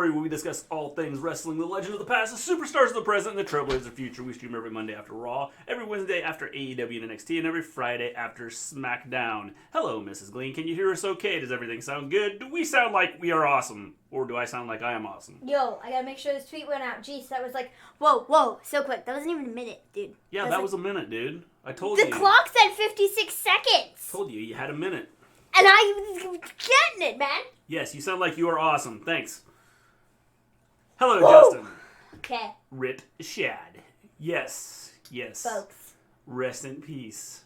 Story, where we discuss all things wrestling, the legend of the past, the superstars of the present, and the trailblazers of the future. We stream every Monday after Raw, every Wednesday after AEW and NXT, and every Friday after SmackDown. Hello, Mrs. Gleen. Can you hear us okay? Does everything sound good? Do we sound like we are awesome? Or do I sound like I am awesome? Yo, I gotta make sure this tweet went out. Jeez, that was like, whoa, so quick. That wasn't even a minute, dude. Yeah, that was a minute, dude. I told you. The clock said 56 seconds. Told you had a minute. And I was getting it, man. Yes, you sound like you are awesome. Thanks. Hello, Justin. Okay. Rip Shad. Yes. Folks. Rest in peace.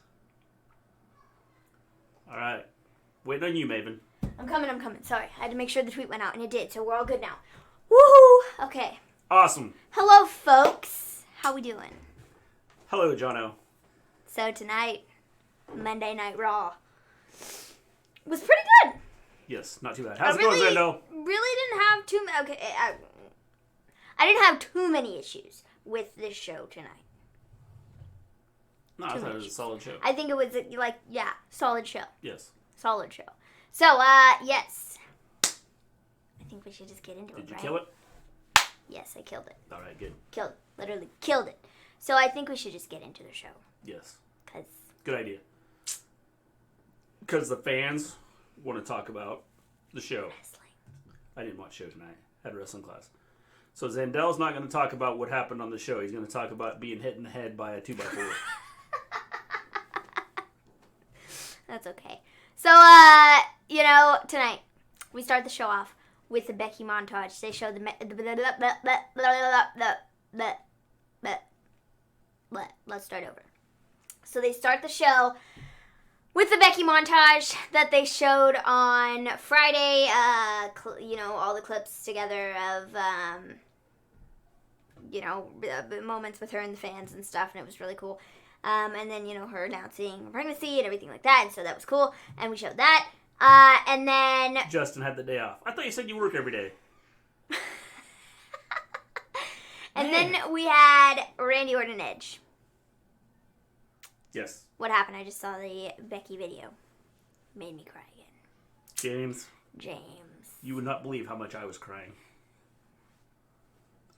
All right. Waiting on you, Maven. I'm coming. Sorry, I had to make sure the tweet went out, and it did, so we're all good now. Woohoo! Okay. Awesome. Hello, folks. How we doing? Hello, Jono. So tonight, Monday Night Raw was pretty good. Yes, not too bad. How's it going, Zendo? Really didn't have too many. Okay, I didn't have too many issues with this show tonight. No, I thought it was a solid show. I think it was solid show. Yes. Solid show. So, yes. I think we should just get into it, right? Did you kill it? Yes, I killed it. All right, good. Literally killed it. So I think we should just get into the show. Yes. 'Cause good idea. Because the fans want to talk about the show. Wrestling. I didn't watch the show tonight. I had a wrestling class. So Zandel's not going to talk about what happened on the show. He's going to talk about being hit in the head by a 2x4. That's okay. So, tonight we start the show off with the Becky montage. They show let's start over. So they start the show with the Becky montage that they showed on Friday. All the clips together of, moments with her and the fans and stuff, and it was really cool. And then, her announcing pregnancy and everything like that, and so that was cool, and we showed that. And then Justin had the day off. I thought you said you work every day. And then we had Randy Orton Edge. Yes. What happened? I just saw the Becky video. Made me cry again. James. You would not believe how much I was crying.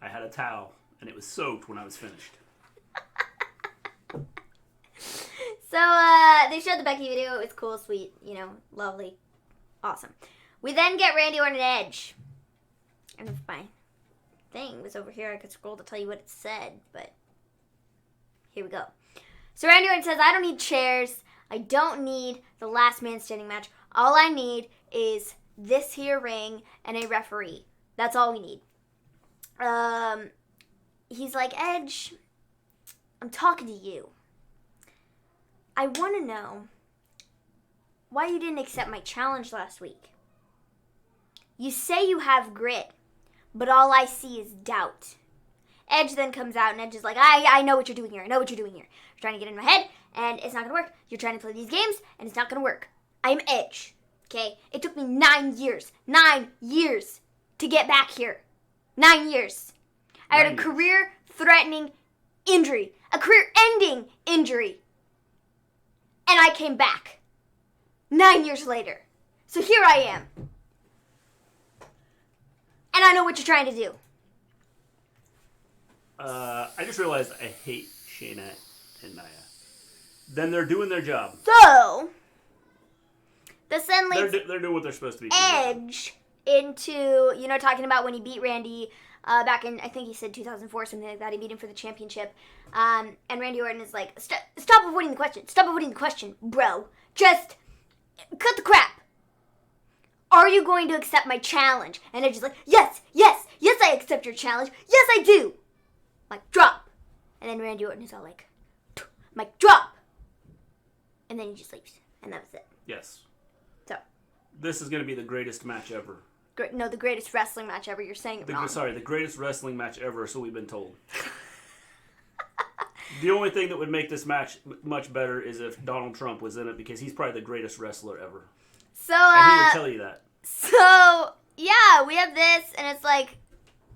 I had a towel, and it was soaked when I was finished. So, they showed the Becky video. It was cool, sweet, lovely, awesome. We then get Randy Orton Edge. And if my thing was over here, I could scroll to tell you what it said, but here we go. So Randy Orton says, I don't need chairs. I don't need the last man standing match. All I need is this here ring and a referee. That's all we need. He's like, Edge, I'm talking to you. I want to know why you didn't accept my challenge last week. You say you have grit, but all I see is doubt. Edge then comes out, and Edge is like, I know what you're doing here. You're trying to get in my head, and it's not going to work. You're trying to play these games, and it's not going to work. I'm Edge, okay? It took me 9 years to get back here. 9 years. I had a career-threatening injury, a career-ending injury, and I came back 9 years later. So here I am. And I know what you're trying to do. I just realized I hate Shayna and Nia. Then they're doing their job. So, this then leads they're doing what they're supposed to be. Edge into, talking about when he beat Randy back in, I think he said 2004, something like that. He beat him for the championship. And Randy Orton is like, stop avoiding the question. Bro. Just cut the crap. Are you going to accept my challenge? And Edge is like, yes, I accept your challenge. Yes, I do. Mic drop. And then Randy Orton is all like, mic drop. And then he just leaves. And that was it. Yes. So. This is going to be the greatest match ever. The greatest wrestling match ever. You're saying it wrong. Sorry, the greatest wrestling match ever, so we've been told. The only thing that would make this match much better is if Donald Trump was in it, because he's probably the greatest wrestler ever. So, and he would tell you that. So, yeah, we have this, and it's like,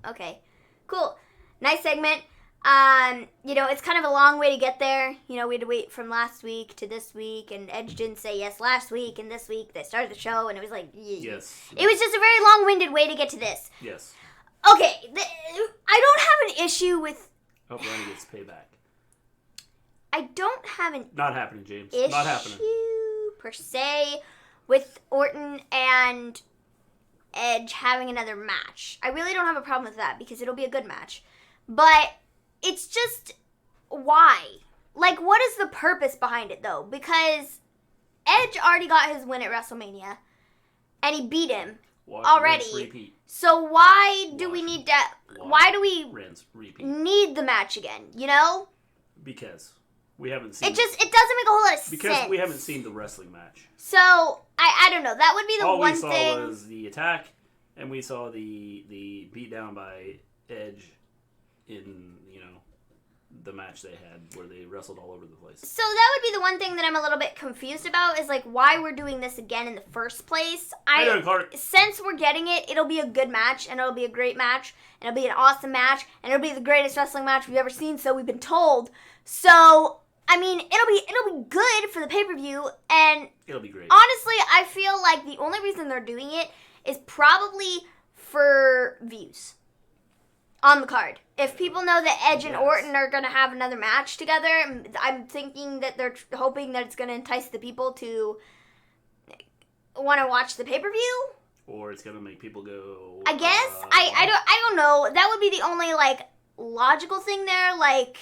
okay, cool. Nice segment. It's kind of a long way to get there. We had to wait from last week to this week, and Edge didn't say yes last week, and this week they started the show, and it was like, yes. It was just a very long-winded way to get to this. Yes. Okay, I don't have an issue with... Hope Ronnie gets payback. I don't have an Not happening, James. issue Not happening. per se with Orton and Edge having another match. I really don't have a problem with that because it'll be a good match. But it's just, why? Like, what is the purpose behind it, though? Because Edge already got his win at WrestleMania, and he beat him already. Rinse, repeat. So why do we need to... Why do we Rinse, repeat. need the match again, you know? Because we haven't seen... It doesn't make a whole lot of sense. Because we haven't seen the wrestling match. So, I don't know. That would be the All one we saw thing... was the attack, and we saw the beatdown by Edge in, the match they had where they wrestled all over the place. So that would be the one thing that I'm a little bit confused about is, like, why we're doing this again in the first place. Since we're getting it, it'll be a good match, and it'll be a great match, and it'll be an awesome match, and it'll be the greatest wrestling match we've ever seen, so we've been told. So, I mean, it'll be good for the pay-per-view, and it'll be great. Honestly, I feel like the only reason they're doing it is probably for views on the card. If people know that Edge and Orton are going to have another match together, I'm thinking that they're hoping that it's going to entice the people to want to watch the pay-per-view. Or it's going to make people go... I guess. I don't know. That would be the only, like, logical thing there, like,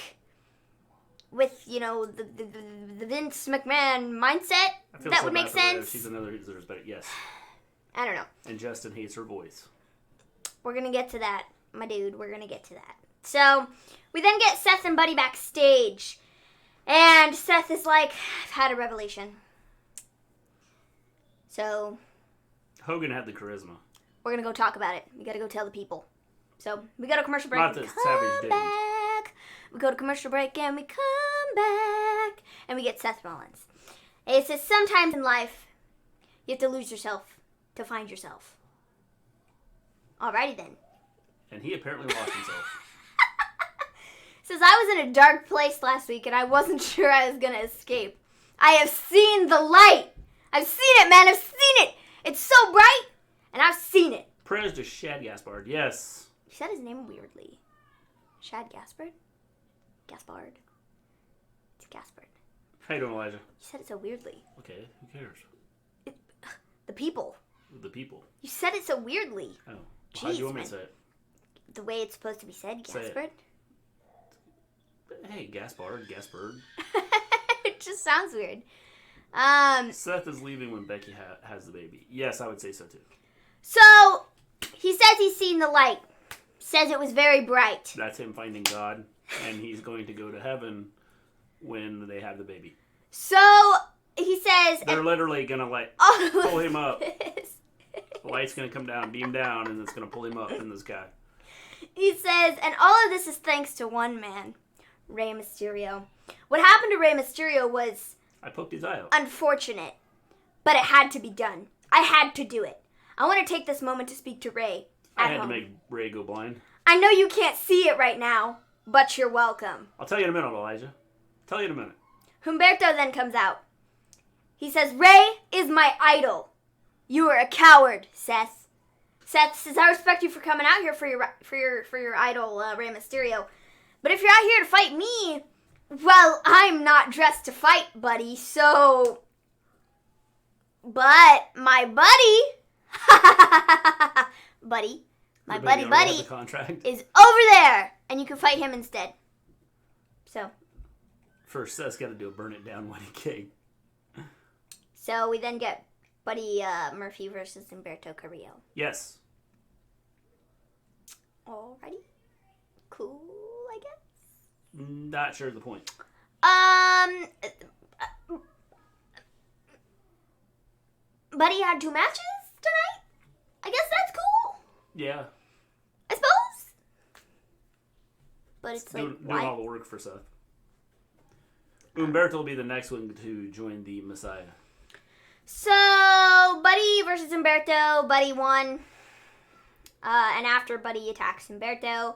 with, the Vince McMahon mindset. That would make sense. She's another deserves better. Yes. I don't know. And Justin hates her voice. We're going to get to that. My dude, we're going to get to that. So, we then get Seth and Buddy backstage. And Seth is like, I've had a revelation. So, Hogan had the charisma. We're going to go talk about it. We got to go tell the people. So, we go to commercial break. Not that Savage didn't. Back. We go to commercial break and we come back. And we get Seth Rollins. And it says, sometimes in life, you have to lose yourself to find yourself. Alrighty then. And he apparently lost himself. Says, I was in a dark place last week and I wasn't sure I was going to escape. I have seen the light. I've seen it, man. I've seen it. It's so bright. And I've seen it. Prayers to Shad Gaspard. Yes. You said his name weirdly. Shad Gaspard? Gaspard. It's Gaspard. How you doing, Elijah? You said it so weirdly. Okay, who cares? The people. The people. You said it so weirdly. Oh. Jeez, How do you want me to say it? The way it's supposed to be said, Gaspard. Hey, Gaspard. It just sounds weird. Seth is leaving when Becky has the baby. Yes, I would say so too. So, he says he's seen the light. Says it was very bright. That's him finding God, and he's going to go to heaven when they have the baby. So, he says... They're literally going to, pull him up. The light's going to come down, beam down, and it's going to pull him up in the sky. He says, and all of this is thanks to one man, Rey Mysterio. What happened to Rey Mysterio was... I poked his eye out. Unfortunate. But it had to be done. I had to do it. I want to take this moment to speak to Rey I at had home. to make Ray go blind. I know you can't see it right now, but you're welcome. I'll tell you in a minute, Elijah. Tell you in a minute. Humberto then comes out. He says, Rey is my idol. You are a coward, Seth. Seth says, I respect you for coming out here for your idol, Rey Mysterio. But if you're out here to fight me, well, I'm not dressed to fight, buddy, so... But my buddy... My buddy is over there, and you can fight him instead. So... First, Seth's got to do a burn it down wedding cake. So we then get Buddy Murphy versus Humberto Carrillo. Yes. Alrighty. Cool, I guess. Not sure of the point. Buddy had 2 matches tonight? I guess that's cool. Yeah. I suppose. But it's like, doing why? all the work for Seth. Humberto will be the next one to join the Messiah. So, Buddy versus Humberto. Buddy won. And after Buddy attacks Humberto.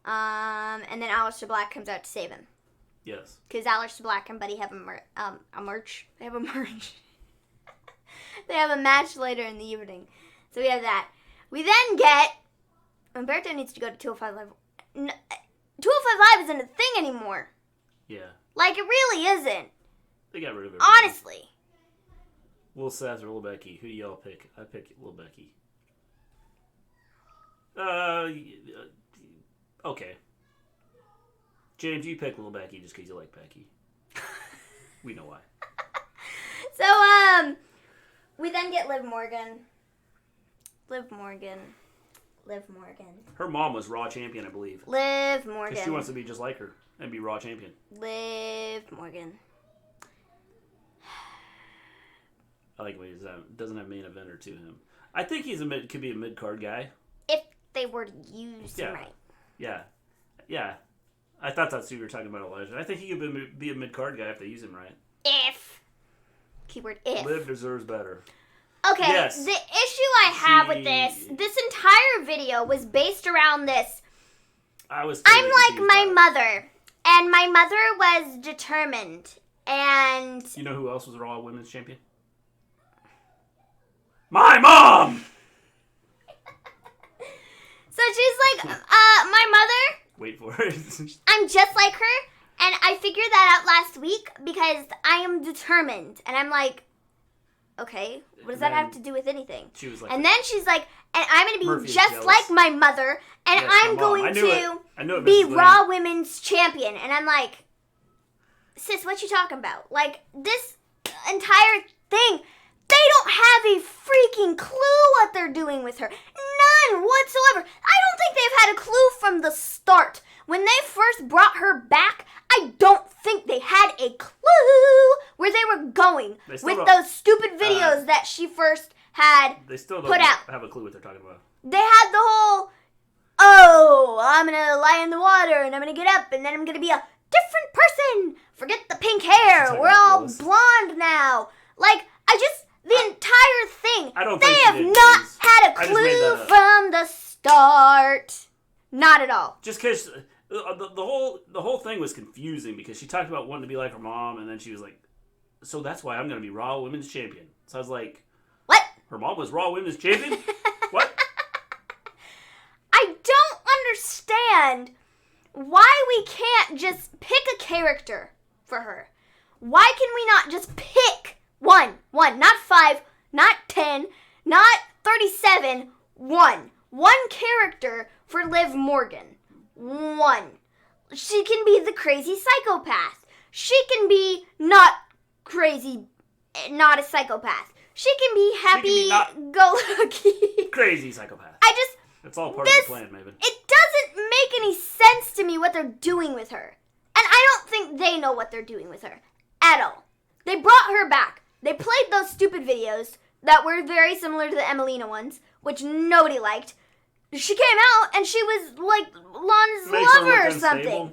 And then Aleister Black comes out to save him. Yes. Because Aleister Black and Buddy have a merch. They have a merch. They have a match later in the evening. So we have that. We then get Humberto needs to go to 205 Live. 205 Live isn't a thing anymore. Yeah. Like, it really isn't. They got rid of it. Honestly. Will Seth or Lil Becky? Who do y'all pick? I pick Lil Becky. Okay. James, you pick Lil Becky just because you like Becky. We know why. So, we then get Liv Morgan. Her mom was Raw champion, I believe. Liv Morgan. Because she wants to be just like her and be Raw champion. Liv Morgan. I like what he doesn't have main eventer to him. I think could be a mid-card guy. If they were to use him right. Yeah. I thought that's who you were talking about, Elijah. I think he could be a mid-card guy if they use him right. If. Keyword if. Liv deserves better. Okay, yes. The issue I have with this entire video was based around this. I'm like my mother, and my mother was determined, and... You know who else was Raw Women's Champion? My mom! So she's like, my mother... Wait for it. I'm just like her, and I figured that out last week because I am determined, and I'm like... Okay, what does that have to do with anything? She was like, and then she's like, and I'm going to be Murphy just like my mother, and yes, I'm going to be Raw Women's Champion. And I'm like, sis, what you talking about? Like, this entire thing, they don't have a freaking clue what they're doing with her. None whatsoever. I don't think they've had a clue from the start. When they first brought her back, I don't think they had a clue where they were going with those stupid videos that she first had put out. They still don't have a clue what they're talking about. They had the whole, I'm going to lie in the water and I'm going to get up and then I'm going to be a different person. Forget the pink hair. We're all blonde now. Like, the entire thing, they have not had a clue from the start. Not at all. Just because... The whole thing was confusing because she talked about wanting to be like her mom, and then she was like, so that's why I'm going to be Raw Women's Champion. So I was like, what? Her mom was Raw Women's Champion? What? I don't understand why we can't just pick a character for her. Why can we not just pick one, not 5, not 10, not 37, one character for Liv Morgan. One. She can be the crazy psychopath. She can be not crazy, not a psychopath. She can be happy-go-lucky. Crazy psychopath. It's all part of the plan, Maven. It doesn't make any sense to me what they're doing with her. And I don't think they know what they're doing with her. At all. They brought her back. They played those stupid videos that were very similar to the Emelina ones, which nobody liked. She came out and she was like Lon's lover or something.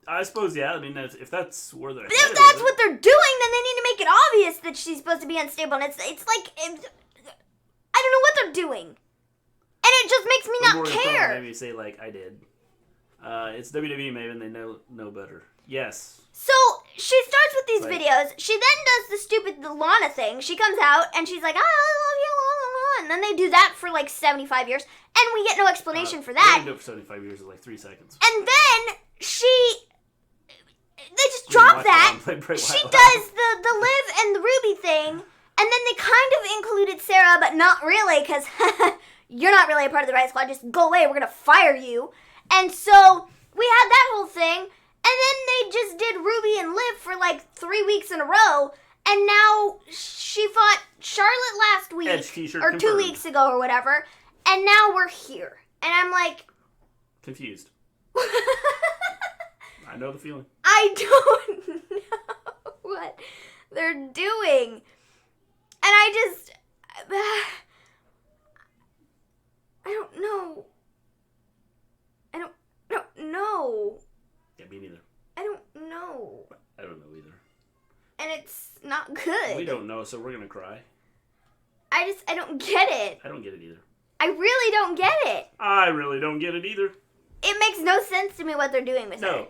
I suppose, yeah. I mean, if that's where they're if that's what they're doing, then they need to make it obvious that she's supposed to be unstable. And it's like, I don't know what they're doing. And it just makes me not care. Maybe say, like, I did. It's WWE Maven. They know better. Yes. So, she starts with these videos. She then does the stupid Lana thing. She comes out and she's like, I love you, Lana. And then they do that for like 75 years. And we get no explanation for that. They do it for 75 years is like 3 seconds. And then they just drop that. She does the Liv and the Ruby thing. And then they kind of included Sarah, but not really, because you're not really a part of the Riot Squad. Just go away. We're going to fire you. And so we had that whole thing. And then they just did Ruby and Liv for like 3 weeks in a row. And now she fought Charlotte last week. Or 2 weeks ago or whatever. And now we're here. And I'm like... confused. I know the feeling. I don't know what they're doing. And I don't know. I don't know. Yeah, me neither. I don't know. I don't know either. And it's not good. We don't know, so we're going to cry. I don't get it. I don't get it either. I really don't get it. I really don't get it either. It makes no sense to me what they're doing with her. No.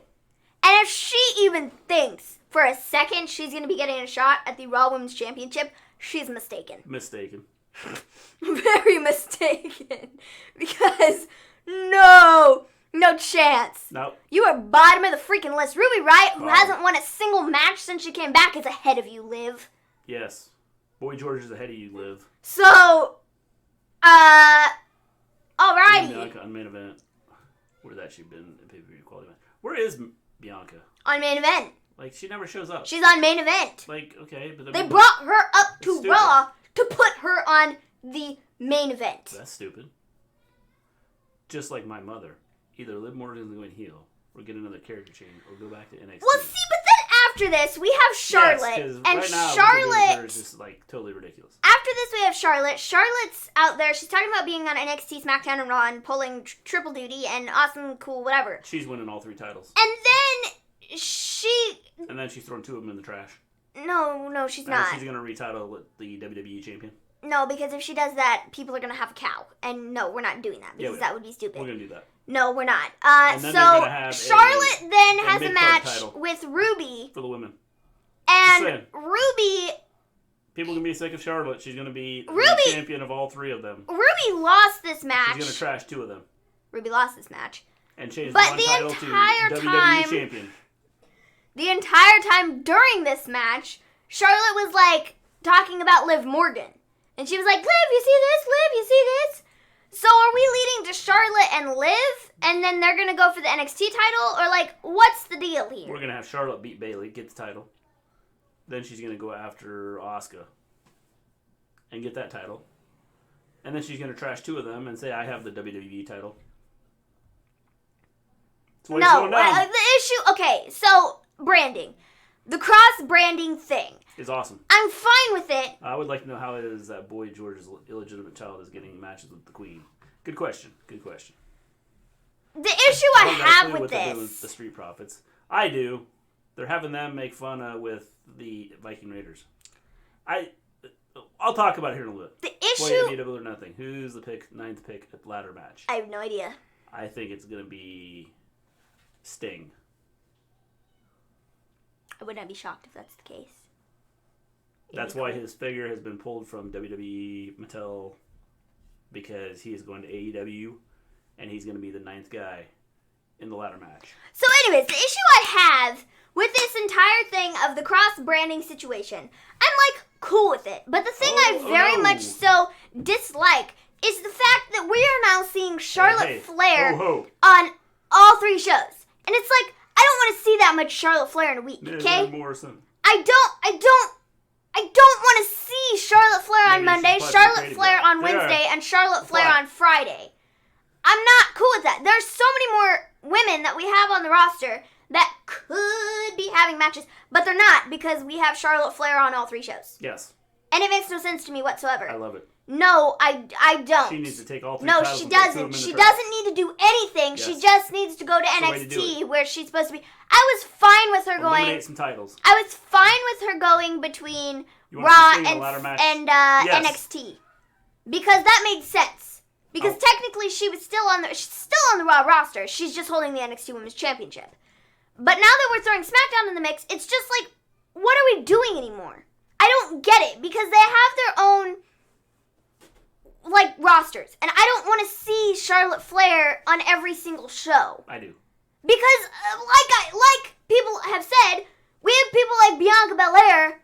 And if she even thinks for a second she's going to be getting a shot at the Raw Women's Championship, she's mistaken. Mistaken. Very mistaken. Because No. No chance. Nope. You are bottom of the freaking list. Ruby Riott, who Bottom. hasn't won a single match since she came back, is ahead of you, Liv. Yes. Boy George is ahead of you, Liv. So, alrighty. Bianca on main event. Where's that she been in pay-per-view quality match? Where is Bianca? On main event. Like, she never shows up. She's on main event. Like, okay, but... They brought her up to stupid. Raw to put her on the main event. That's stupid. Just like my mother. Either Liv Morgan's going heel, or get another character change, or go back to NXT. Well, see, but then after this, we have Charlotte. Yes, and right now, Charlotte... is just, like, totally ridiculous. After this, we have Charlotte. Charlotte's out there. She's talking about being on NXT, SmackDown, and Raw, and pulling triple duty, and awesome, cool, whatever. She's winning all 3 titles. And then she... And then she's throwing 2 of them in the trash. No, she's Now not. she's going to retitle the WWE champion. No, because if she does that, people are going to have a cow. And no, we're not doing that, because Yeah, that would be stupid. We're going to do that. No, we're not. And then they're So, gonna have Charlotte then a has a mid-card match title. with Ruby. For the women. And saying. Ruby People can be sick of Charlotte. She's going to be Ruby- the champion of all 3 of them. Ruby lost this match. She's going to trash 2 of them. Ruby lost this match. And change But one the title entire to WWE time- champion. The entire time during this match, Charlotte was like talking about Liv Morgan. And she was like, Liv, you see this? Liv, you see this? So are we leading to Charlotte and Liv? And then they're going to go for the NXT title? Or like, what's the deal here? We're going to have Charlotte beat Bayley, get the title. Then she's going to go after Asuka and get that title. And then she's going to trash 2 of them and say, I have the WWE title. That's why it's No, going down. the issue, okay, so branding. The cross-branding thing. Is awesome. I'm fine with it. I would like to know how it is that Boy George's illegitimate child is getting matches with the Queen. Good question. Good question. The issue I don't got a have clue with what they're doing this. with the Street Profits. I do. They're having them make fun with the Viking Raiders. I'll talk about it here in a little bit. The Boy, issue... inevitable or nothing. Who's the 9th pick at the ladder match? I have no idea. I think it's going to be Sting. I would not be shocked if that's the case. That's why his figure has been pulled from WWE Mattel, because he is going to AEW, and he's going to be the 9th guy in the ladder match. So anyways, the issue I have with this entire thing of the cross-branding situation, I'm like cool with it. But the thing I very no. much so dislike is the fact that we are now seeing Charlotte Flair Ho, ho. on all 3 shows. And it's like, I don't want to see that much Charlotte Flair in a week, okay? Morrison. I don't want to see Charlotte Flair on Maybe Monday, she's Charlotte participating Flair though. on They are. Wednesday, and Charlotte Flair Why? on Friday. I'm not cool with that. There's so many more women that we have on the roster that could be having matches, but they're not because we have Charlotte Flair on all 3 shows. Yes. And it makes no sense to me whatsoever. I love it. No, I don't. She needs to take all 3 No, titles she and put 2 of them doesn't. in the She trash. doesn't need to do anything. Yes. She just needs to go to That's the way to do NXT it. where she's supposed to be. I was fine with her going. Eliminate some titles. I was fine with her going between You want Raw to see the ladder match? and Yes. NXT because that made sense. Because technically she's still on the Raw roster. She's just holding the NXT Women's Championship. But now that we're throwing SmackDown in the mix, it's just like, what are we doing anymore? I don't get it because they have their own like rosters, and I don't want to see Charlotte Flair on every single show. I do. Because, like people have said, we have people like Bianca Belair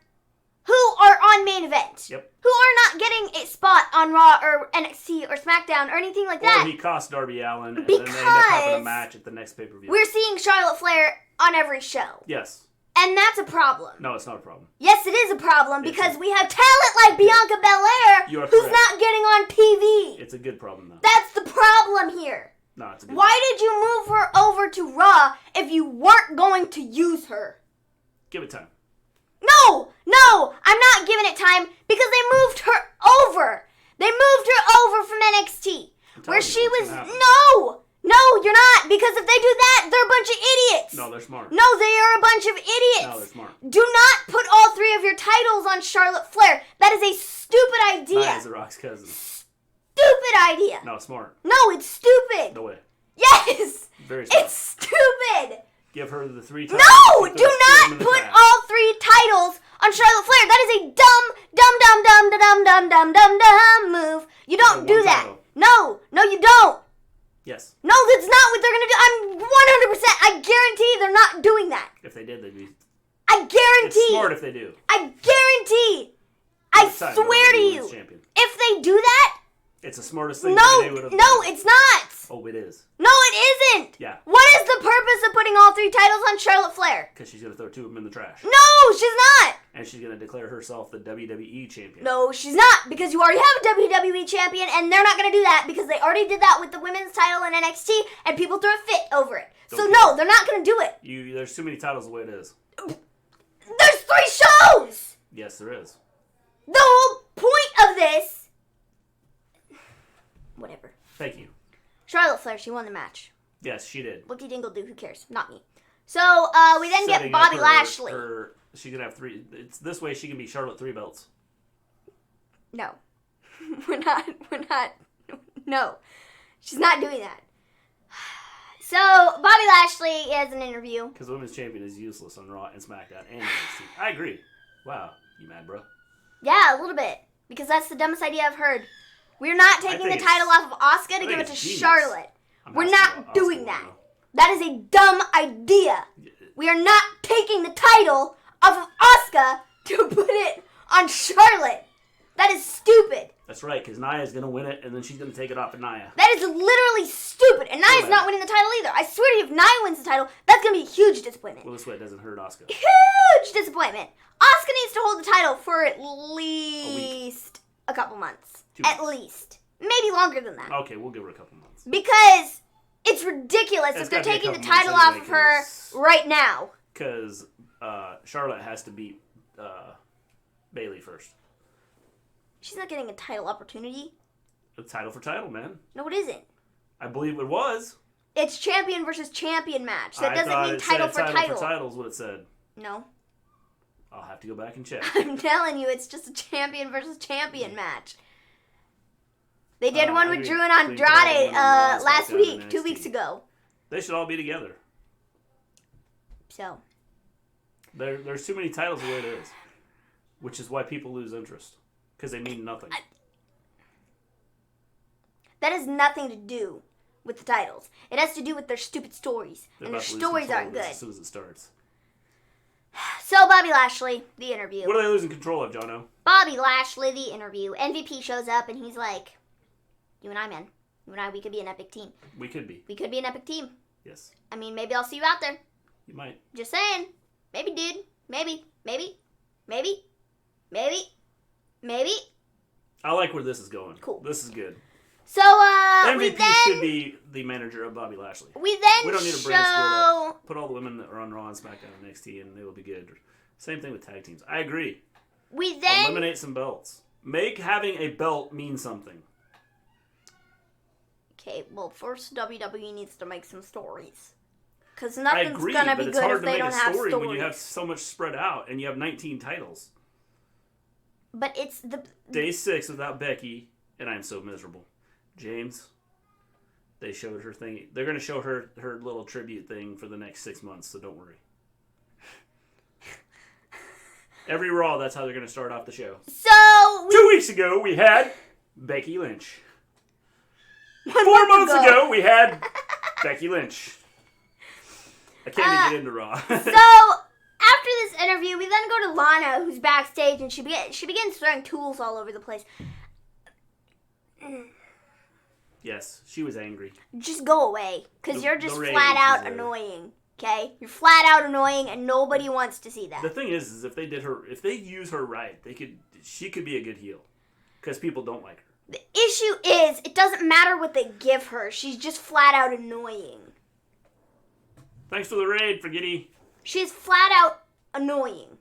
who are on main event. Yep. Who are not getting a spot on Raw or NXT or SmackDown or anything like that. Or he cost Darby Allin, and then they end up having a match at the next pay-per-view. We're seeing Charlotte Flair on every show. Yes. And that's a problem. No, it's not a problem. Yes, it is a problem It's because a- we have talent like Bianca Belair You are who's correct. not getting on TV. It's a good problem, though. That's the problem here. No, it's a good Why did you move her over to Raw if you weren't going to use her? Give it time. No, I'm not giving it time because they moved her over. They moved her over from NXT where she was. No, you're not, because if they do that, they're a bunch of idiots. No, they're smart. No, they are a bunch of idiots. No, they're smart. Do not put all 3 of your titles on Charlotte Flair. That is a stupid idea. Nia is The Rock's cousin. Stupid idea. No, smart. No, it's stupid. No way. Yes. Very smart. It's stupid. Give her the 3 titles. No, Keep do those not in the put trash. all 3 titles on Charlotte Flair. That is a dumb move. You don't One do that. title. No, you don't. Yes. No, that's not what they're going to do. I'm 100%. I guarantee they're not doing that. If they did, they'd be... I guarantee. It's smart if they do. I guarantee. I swear to you. If they do that... It's the smartest thing they would have done. No, it's not. Oh, it is. No, it isn't. Yeah. What is the purpose of putting all 3 titles on Charlotte Flair? Because she's going to throw 2 of them in the trash. No, she's not. And she's going to declare herself the WWE champion. No, she's not. Because you already have a WWE champion, and they're not going to do that because they already did that with the women's title in NXT, and people threw a fit over it. So, no, they're not going to do it. There's too many titles the way it is. There's 3 shows. Yes, there is. The whole point of this... Whatever. Thank you. Charlotte Flair, she won the match. Yes, she did. Whoopty dingle do, who cares? Not me. So, we then get Bobby Lashley. She can have 3. It's this way she can be Charlotte 3 belts. No. We're not. No. She's not doing that. So, Bobby Lashley has an interview. Because the women's champion is useless on Raw and SmackDown and NXT. I agree. Wow. You mad, bro? Yeah, a little bit. Because that's the dumbest idea I've heard. We're not taking the title off of Asuka to give it to Charlotte. We're not doing that. That is a dumb idea. We are not taking the title off of Asuka to put it on Charlotte. That is stupid. That's right, because Nia's going to win it, and then she's going to take it off of Nia. That is literally stupid. And Nia's not winning the title either. I swear to you, if Nia wins the title, that's going to be a huge disappointment. Well, this way it doesn't hurt Asuka. Huge disappointment. Asuka needs to hold the title for at least a couple months. 2 months. At least. Maybe longer than that. Okay, we'll give her a couple months. Because it's ridiculous if they're taking the title off of her right now. Because Charlotte has to beat Bayley first. She's not getting a title opportunity. A title for title, man. No, it isn't. I believe it was. It's champion versus champion match. That doesn't mean title for title. Title for title is what it said. No. I'll have to go back and check. I'm telling you, it's just a champion versus champion match. They did one with Drew and Andrade last week, 2 weeks ago. They should all be together. So. There's too many titles the way it is. Which is why people lose interest. Because they mean nothing. That has nothing to do with the titles. It has to do with their stupid stories. And their stories aren't good. As soon as it starts. So, Bobby Lashley, the interview. What are they losing control of, Jono? Bobby Lashley, the interview. MVP shows up and he's like, you and I, man. You and I, we could be an epic team. We could be. We could be an epic team. Yes. I mean, maybe I'll see you out there. You might. Just saying. Maybe, dude. Maybe. I like where this is going. Cool. This is good. So, MVP should be the manager of Bobby Lashley. We then We don't need a brand split up. Put all the women that are on Raw and SmackDown and NXT and they will be good. Same thing with tag teams. I agree. We then eliminate some belts. Make having a belt mean something. Okay, well, first WWE needs to make some stories. Because nothing's going to be good if they don't have stories. When you have so much spread out and you have 19 titles. But it's the... Day 6 without Becky, and I'm so miserable. James, they showed her thing. They're going to show her little tribute thing for the next 6 months, so don't worry. Every Raw, that's how they're going to start off the show. So... 2 weeks ago, we had Becky Lynch. 4 months ago, we had Becky Lynch. I can't even get into Raw. So, after this interview, we then go to Lana, who's backstage, and she begins throwing tools all over the place. Yes, she was angry. Just go away, because you're just flat out annoying, okay? You're flat out annoying, and nobody wants to see that. The thing is if they use her right, she could be a good heel, because people don't like her. The issue is, it doesn't matter what they give her. She's just flat out annoying. Thanks for the raid, Forgetty. She's flat out annoying.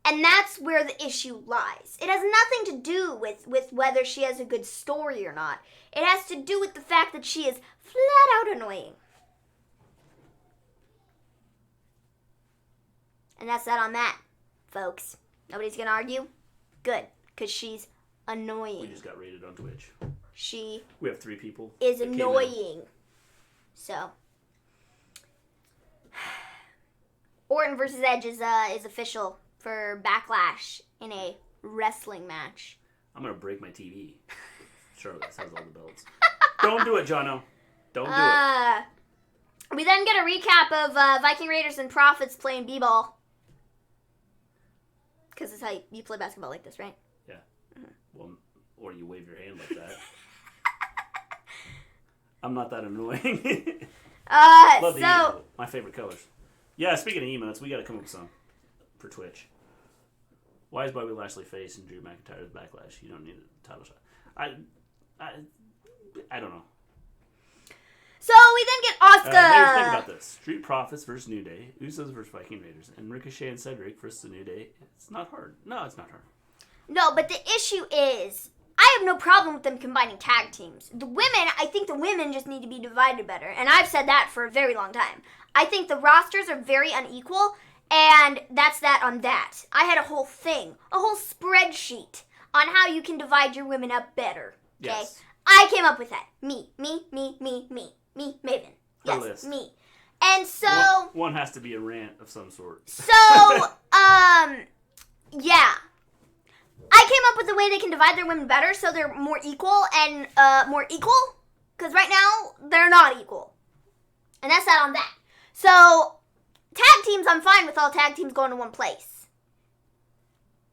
And that's where the issue lies. It has nothing to do with whether she has a good story or not. It has to do with the fact that she is flat out annoying. And that's that on that, folks. Nobody's going to argue? Good, because she's annoying. We just got rated on Twitch. We have 3 people. Is annoying. So... Orton versus Edge is official for Backlash in a wrestling match. I'm going to break my TV. Charlotte has all the belts. Don't do it, Jono. Don't do it. We then get a recap of Viking Raiders and Profits playing b-ball. Because it's how you play basketball like this, right? Yeah. Mm-hmm. Well, or you wave your hand like that. I'm not that annoying. Love the emo. My favorite colors. Yeah, speaking of emotes, we got to come up with some for Twitch. Why is Bobby Lashley face and Drew McIntyre's backlash? You don't need a title shot. I don't know. So we then get Asuka. Think about this: Street Profits versus New Day, Usos versus Viking Raiders, and Ricochet and Cedric versus the New Day. It's not hard. No, it's not hard. No, but the issue is, I have no problem with them combining tag teams. I think the women just need to be divided better, and I've said that for a very long time. I think the rosters are very unequal, and that's that on that. I had a whole spreadsheet on how you can divide your women up better. Okay, yes. I came up with that. Me, Maven. Yes, list. Me. And so... One has to be a rant of some sort. So, yeah. I came up with a way they can divide their women better so they're more equal and, more equal. Because right now, they're not equal. And that's that on that. So, tag teams, I'm fine with all tag teams going to one place.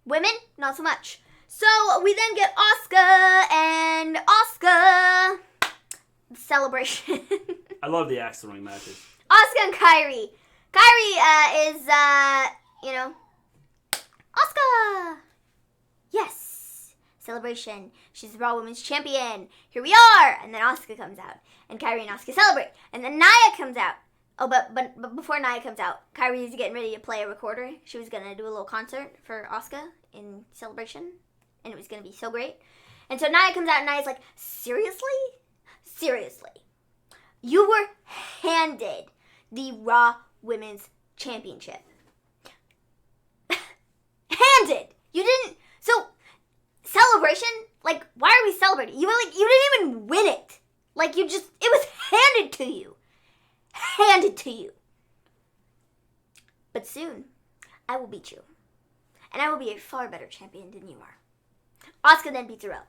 Women, not so much. So, we then get Asuka Celebration. I love the axe throwing matches. Asuka and Kairi. Kairi is, Asuka! Yes! Celebration. She's the Raw Women's Champion. Here we are! And then Asuka comes out. And Kairi and Asuka celebrate. And then Nia comes out. Oh, but before Nia comes out, Kairi is getting ready to play a recorder. She was going to do a little concert for Asuka in Celebration. And it was going to be so great. And so Nia comes out and Nia's like, seriously? Seriously. You were handed the Raw Women's Championship. Handed! You didn't... So, Celebration? Like, why are we celebrating? You didn't even win it. Like, it was handed to you. Handed to you. But soon, I will beat you. And I will be a far better champion than you are. Asuka then beats her up.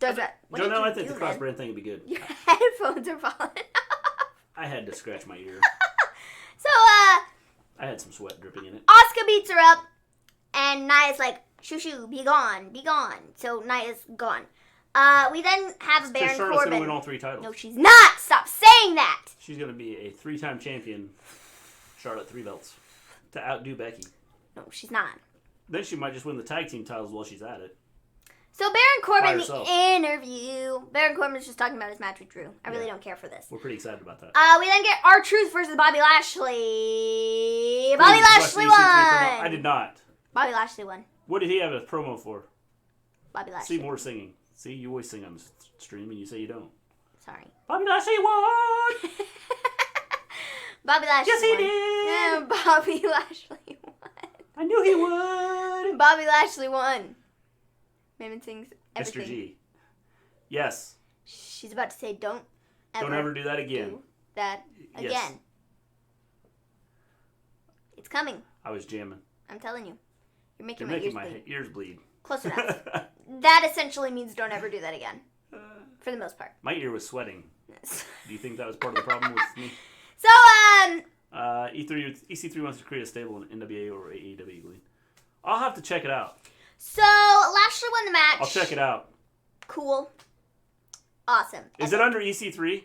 Does that? I think the cross-brand thing would be good. Your headphones are falling off. I had to scratch my ear. So, I had some sweat dripping in it. Asuka beats her up, and Nia's like, shoo, be gone, be gone. So Nia's gone. We then have Baron Charlotte's Corbin. going to win all 3 titles. No, she's not! Stop saying that! She's going to be a 3-time champion, Charlotte 3 belts, to outdo Becky. No, she's not. Then she might just win the tag team titles while she's at it. So Baron Corbin, the interview. Baron Corbin's just talking about his match with Drew. I really don't care for this. We're pretty excited about that. We then get R-Truth versus Bobby Lashley. Bobby Lashley won! I did not. Bobby Lashley won. What did he have a promo for? Bobby Lashley. See more singing. See, you always sing on the stream and you say you don't. Sorry. Bobby Lashley won! Bobby Lashley Yes, he won. did! Yeah, Bobby Lashley won. I knew he would! Bobby Lashley won. Maven sings everything. Mr. G. Yes. She's about to say, don't ever do that again. Do that again. Yes. It's coming. I was jamming. I'm telling you. You're making my ears bleed. Close enough. That essentially means don't ever do that again. For the most part. My ear was sweating. Yes. Do you think that was part of the problem with me? So, EC3 wants to create a stable in NWA or AEW, Gleen. I'll have to check it out. So, Lashley won the match. I'll check it out. Cool. Awesome. Is it under EC3?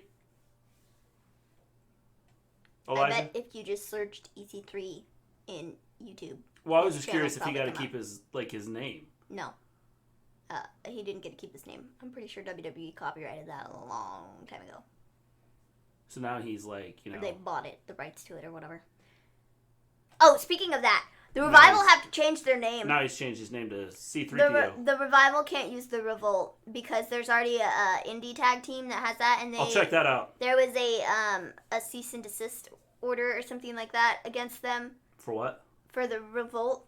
Elijah? I bet if you just searched EC3 in YouTube. Well, I was just curious if he got to keep his name. No. He didn't get to keep his name. I'm pretty sure WWE copyrighted that a long time ago. So now he's like, Or they bought it, the rights to it or whatever. Oh, speaking of that, the Revival have to change their name. Now he's changed his name to C3PO. The Revival can't use the Revolt because there's already a indie tag team that has that, and I'll check that out. There was a cease and desist order or something like that against them. For what? For the Revolt.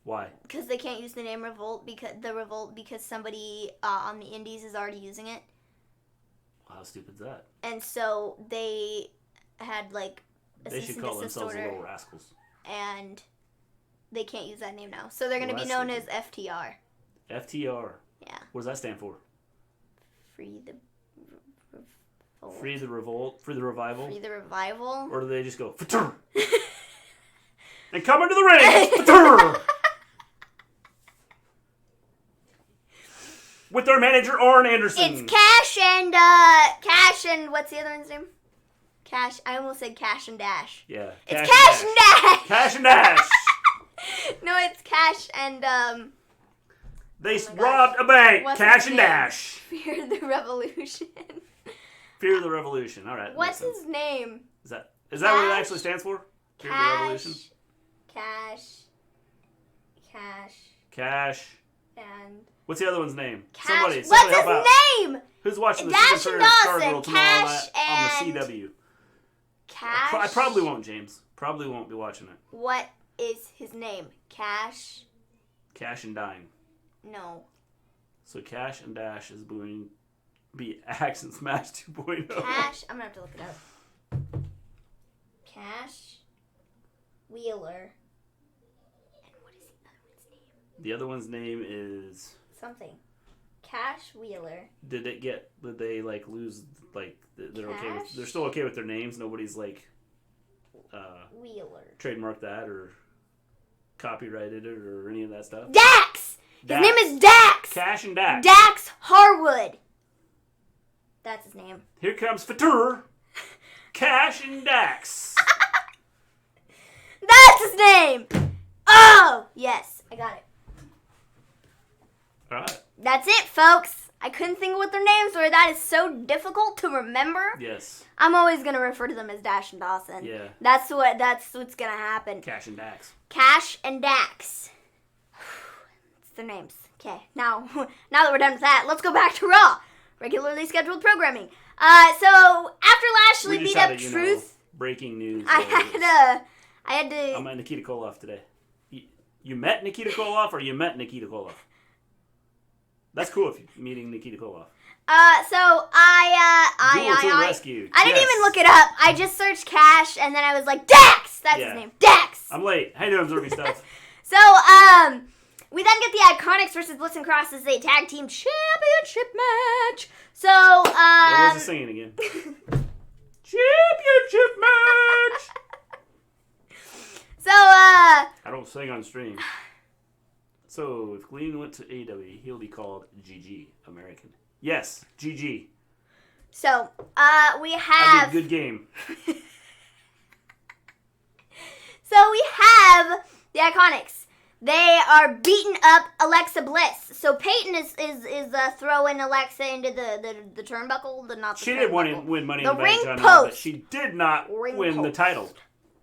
Why? Because they can't use the name Revolt because somebody on the indies is already using it. How stupid is that? And so they had like a they cease should and call desist themselves order, the Little Rascals. And they can't use that name now. So they're going to be known as FTR. FTR. Yeah. What does that stand for? Free the Free the revolt? Free the revival? Free the revival? Or do they just go, Fatur! And come into the ring! Fatur! With their manager, Orton Anderson. It's Cash and what's the other one's name? Cash. I almost said Cash and Dash. Yeah. It's Cash and Dash. Cash and Dash. No, it's Cash and They robbed a bank. What's Cash his and name? Dash. Fear the Revolution. Fear the Revolution. All right. What's his name? Is that what it actually stands for? Fear the Revolution. Cash. And What's the other one's name? Cash. Somebody What's help his out. name? Who's watching the Dash Super and Star Dawson. Girl tomorrow Cash on the and CW? Cash. I probably won't, James. Probably won't be watching it. What is his name? Cash. Cash and Dime. No. So Cash and Dash is going to be Axe and Smash 2.0. Cash. I'm gonna have to look it up. Cash. Wheeler. And what is the other one's name? The other one's name is Something. Cash Wheeler. Did they like lose like they're okay with, Cash? they're still okay with their names? Nobody's like Wheeler. trademarked that or copyrighted it or any of that stuff? Dax! His name is Dax! Cash and Dax. Dax Harwood. That's his name. Here comes Fatur. Cash and Dax. That's his name! Oh! Yes, I got it. Alright. That's it, folks. I couldn't think of what their names were. That is so difficult to remember. Yes. I'm always gonna refer to them as Dash and Dawson. Yeah. That's what's gonna happen. Cash and Dax. Cash and Dax. It's their names. Okay, now that we're done with that, let's go back to Raw. Regularly scheduled programming. So after Lashley beat up Truth, breaking news. I had to. I met Nikita Koloff today. You met Nikita Koloff or you met Nikita Koloff? That's cool if you're meeting Nikita Koloff. So I rescue. I didn't even look it up. I just searched Cash and then I was like, Dax! That's his name. Dax! I'm late. How you doing, Zerby Stuff? So, we then get the IIconics versus Bliss and Cross as a tag team championship match. So, There was the singing again. Championship match! So, I don't sing on stream. So, if Gleen went to AEW, he'll be called GG American. Yes, GG. So, we That'd have... be a good game. So, we have the IIconics. They are beating up Alexa Bliss. So, Peyton is throwing Alexa into the turnbuckle, She did win Money in the Bank, ring John, post. but she did not win the title.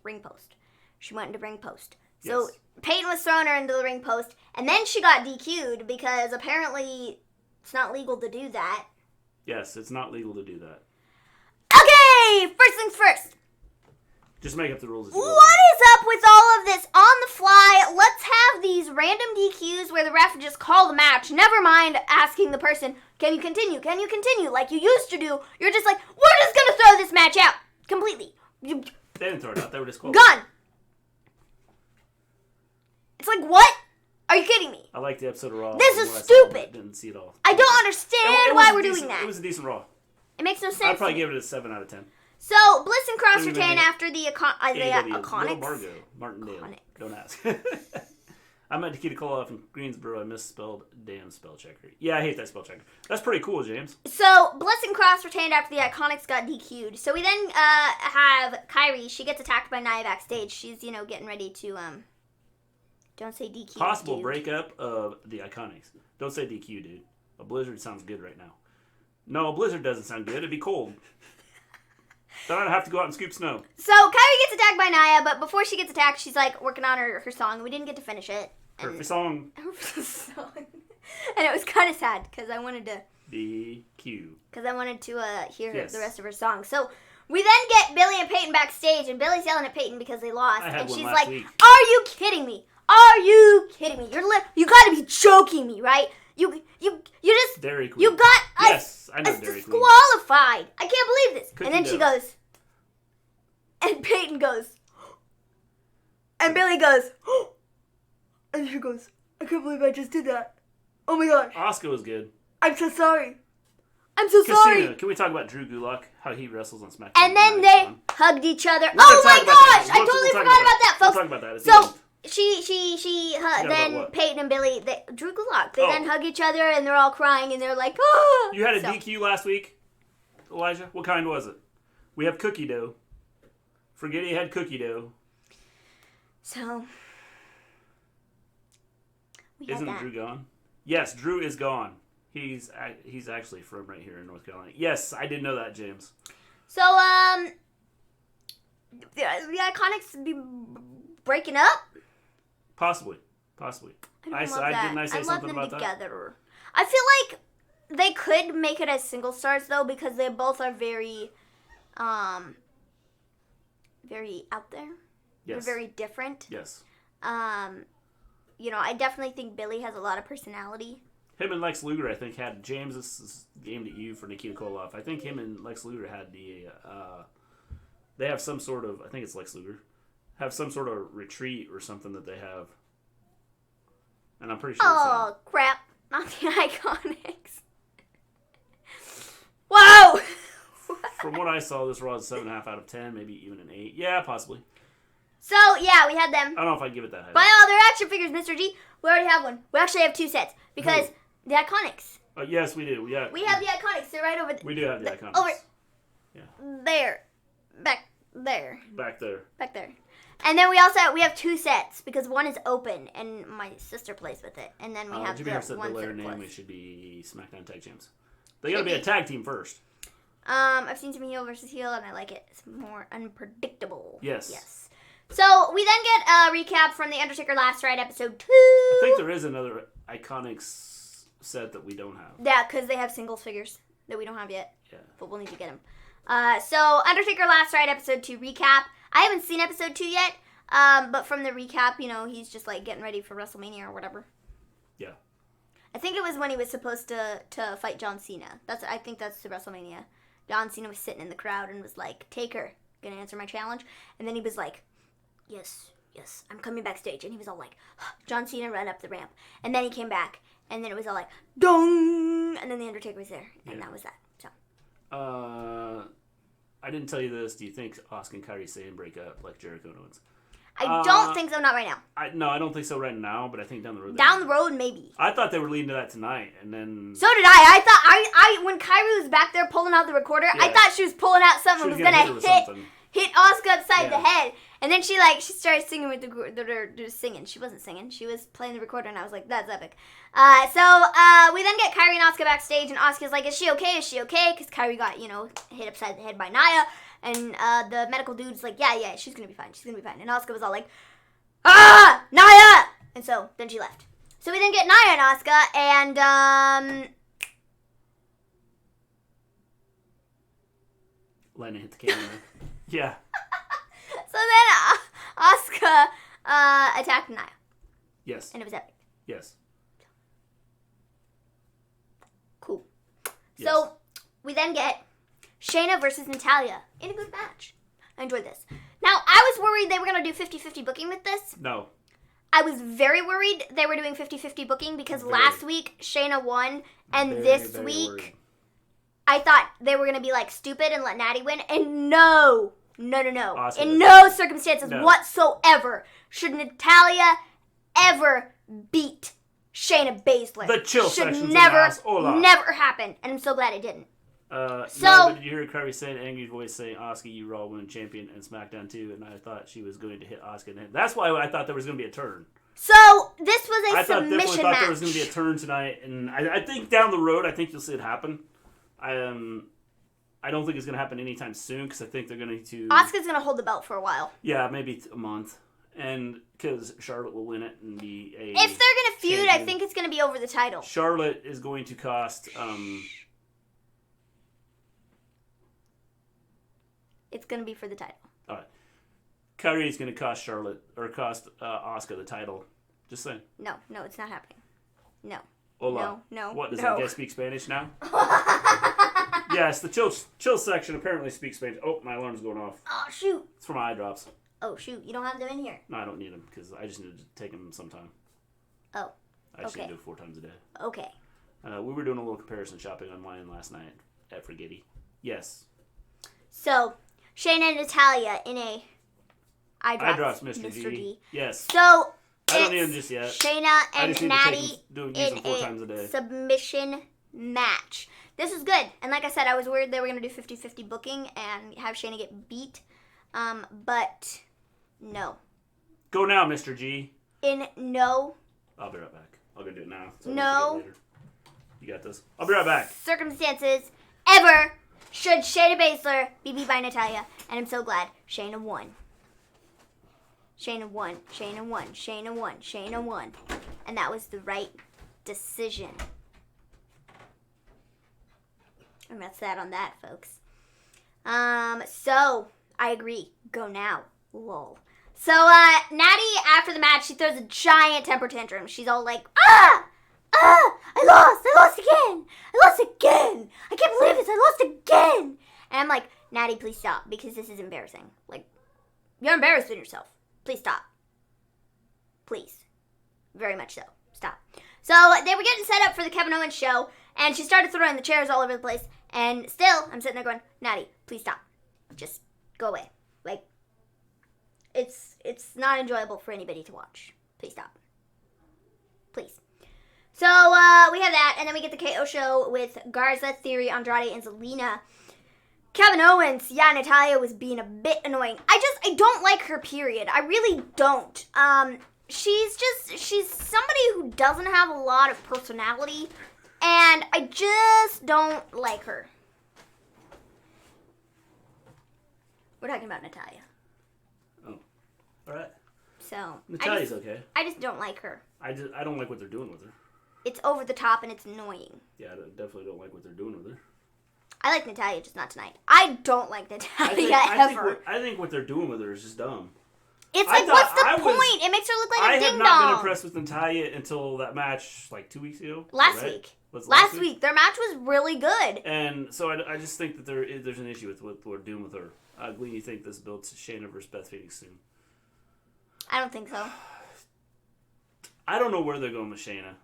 Ring post. She went into ring post. So, Yes. Peyton was throwing her into the ring post, and then she got DQ'd because apparently it's not legal to do that. Yes, it's not legal to do that. Okay, first things first. Just make up the rules. If you What want. is up with all of this on the fly? Let's have these random DQs where the ref would just call the match. Never mind asking the person, can you continue? Can you continue? Like you used to do. You're just like, we're just going to throw this match out completely. They didn't throw it out. They were just called. Gone. It's like, what? Are you kidding me? I like the episode of Raw. This is When I saw it, stupid. I didn't see it all. I don't understand why we're doing that. It was a decent Raw. It makes no sense. I'd probably give it a 7 out of 10. So, Bliss and Cross Maybe retain maybe after the Little IIconics. Margo, Martindale. Iconics. Don't ask. I met Nikita Koloff in Greensboro. I misspelled damn spell checker. Yeah, I hate that spell checker. That's pretty cool, James. So, Bliss and Cross retained after the IIconics got DQ'd. So, we then have Kyrie. She gets attacked by Nia backstage. She's, getting ready to, don't say DQ. Possible dude. breakup of the IIconics. Don't say DQ, dude. A blizzard sounds good right now. No, a blizzard doesn't sound good. It'd be cold. Then I'd have to go out and scoop snow. So, Kyrie gets attacked by Nia, but before she gets attacked, she's, working on her song. We didn't get to finish it. Perfect song. Her song. And it was kind of sad, because I wanted to... DQ. Because I wanted to hear Yes. the rest of her song. So, we then get Billy and Peyton backstage, and Billy's yelling at Peyton because they lost. I had And one she's last like, week. are you kidding me? Are you kidding me? You gotta be joking me, right? You just... Dairy Queen. You got us, Yes, I know us Dairy Queen. disqualified. I can't believe this. Cookie and then she dough. goes... And Peyton goes... And Billy goes... And she goes... I can't believe I just did that. Oh my gosh. Asuka was good. I'm so sorry. I'm so sorry. Can we talk about Drew Gulak? How he wrestles on SmackDown? And then they hugged each other. We'll Oh my talk about gosh! that. I totally forgot about that, folks. We'll talk about that. At the So end. she about then what? Peyton and Billy, Drew Gulak. They then hug each other and they're all crying and they're like, You had a DQ last week, Elijah? What kind was it? We have cookie dough. Forget he had cookie dough. So. Isn't Drew gone? Yes, Drew is gone. He's actually from right here in North Carolina. Yes, I did know that, James. So, the IIconics be breaking up? Possibly. I Didn't I say love something them about together. I feel like they could make it as single stars though, because they both are very out there. Yes. They're very different. Yes. I definitely think Billy has a lot of personality. Him and Lex Luger, I think, had James. This is aimed at you for Nikita Koloff. I think him and Lex Luger had they have some sort of. I think it's Lex Luger. Have some sort of retreat or something that they have. And I'm pretty sure. Oh crap! Not the IIconics. Whoa! From what I saw, this Raw is 7.5 out of 10, maybe even an 8. Yeah, possibly. So yeah, we had them. I don't know if I give it that high. Buy all their action figures, Mr. G. We already have one. We actually have 2 sets because the IIconics. Yes, we do. Yeah. We have the IIconics. They're right over there. We do have the IIconics. Over. Yeah. There. Back there. Back there. And then we have 2 sets because one is open and my sister plays with it. And then we have Jimmy the said one the later set name plus. it should be SmackDown Tag Champs. They gotta be a tag team first. I've seen some heel versus heel and I like it. It's more unpredictable. Yes. So we then get a recap from the Undertaker Last Ride episode 2. I think there is another IIconics set that we don't have. Yeah, because they have singles figures that we don't have yet. Yeah. But we'll need to get them. So Undertaker Last Ride episode 2 recap. I haven't seen episode 2 yet. But from the recap, he's just like getting ready for WrestleMania or whatever. Yeah. I think it was when he was supposed to fight John Cena. I think that's the WrestleMania. John Cena was sitting in the crowd and was like, Taker, gonna answer my challenge? And then he was like, yes, I'm coming backstage. And he was all like, John Cena ran up the ramp. And then he came back. And then it was all like, dong! And then the Undertaker was there. And that was that. So. I didn't tell you this. Do you think Asuka and Kairi Sane break up like Jericho and Owens? I don't think so. Not right now. No, I don't think so right now, but I think down the road. Down the road, maybe. I thought they were leading to that tonight, and then. So did I. I thought when Kairi was back there pulling out the recorder, I thought she was pulling out something that was gonna hit Asuka upside the head, and then she started singing with the singing. She wasn't singing. She was playing the recorder, and I was like, that's epic. So we then get Kairi and Asuka backstage, and Asuka's like, is she okay? Is she okay? Because Kairi got hit upside the head by Nia, and the medical dude's like, yeah, she's gonna be fine. She's gonna be fine. And Asuka was all like, Nia! And so then she left. So we then get Nia and Asuka, and Lena hit the camera. Yeah. So then Asuka attacked Nia. Yes. And it was epic. Yes. Cool. Yes. So we then get Shayna versus Natalya in a good match. I enjoyed this. Now, I was worried they were going to do 50-50 booking with this. No. I was very worried they were doing 50-50 booking because last week Shayna won, and this week worried. I thought they were going to be like stupid and let Natty win, and no. Awesome. In no circumstances whatsoever should Natalya ever beat Shayna Baszler. The chill section's should in never, the house. Hola. never happen, and I'm so glad it didn't. No, but did you hear Kairi saying, angry voice saying, Asuka, you Raw Women's Champion and SmackDown too, and I thought she was going to hit Asuka. And that's why I thought there was going to be a turn. So, this was a submission match. I thought there was going to be a turn tonight, and I think down the road, I think you'll see it happen. I don't think it's going to happen anytime soon, because I think they're going to... Asuka's going to hold the belt for a while. Yeah, maybe a month. And because Charlotte will win it and be a... If they're going to feud, champion. I think it's going to be over the title. Charlotte is going to cost... It's going to be for the title. All right. Kairi is going to cost Asuka the title. Just saying. No, it's not happening. No. Hola. No. What, does that guy speak Spanish now? Yes, the chill section apparently speaks Spanish. Oh, my alarm's going off. Oh, shoot. It's for my eye drops. Oh, shoot. You don't have them in here. No, I don't need them because I just need to take them sometime. Oh, I just need to do it 4 times a day. Okay. We were doing a little comparison shopping online last night at Forgetty. Yes. So, Shayna and Natalya in a eye drops Mr. G. Yes. So, I don't need them just yet. Shayna and Natty use them in 4 times a day. submission match. This is good. And like I said, I was worried they were going to do 50-50 booking and have Shayna get beat. But no. Go now, Mr. G. No. I'll be right back. I'll go do it now. So no. You got this. I'll be right back. Circumstances ever should Shayna Baszler be beat by Natalya. And I'm so glad Shayna won. Shayna won. Shayna won. Shayna won. Shayna won. And that was the right decision. And that's that on that, folks. So, I agree. Go now. Lol. So, Natty, after the match, she throws a giant temper tantrum. She's all like, I lost again. I can't believe this, I lost again. And I'm like, Natty, please stop, because this is embarrassing. Like, you're embarrassing yourself. Please stop. Please. Very much so. Stop. So, they were getting set up for the Kevin Owens show, and she started throwing the chairs all over the place, and still, I'm sitting there going, Natty, please stop. Just go away. Like, it's not enjoyable for anybody to watch. Please stop. Please. So, we have that, and then we get the KO show with Garza, Theory, Andrade, and Zelina. Kevin Owens, yeah, Natalya was being a bit annoying. I don't like her, period. I really don't. She's somebody who doesn't have a lot of personality, and I just don't like her. We're talking about Natalya. Oh, all right. So Natalya's okay. I just don't like her. I don't like what they're doing with her. It's over the top and it's annoying. Yeah, I definitely don't like what they're doing with her. I like Natalya, just not tonight. I don't like Natalya ever. I think what they're doing with her is just dumb. It's like, what's the point? It makes her look like a ding-dong. I have not been impressed with Natalya until that match like 2 weeks ago. Last week. Last week. Their match was really good. And so I just think that there's an issue with what we're doing with her. Gleen, you think this builds to Shayna versus Beth Phoenix soon? I don't think so. I don't know where they're going with Shayna.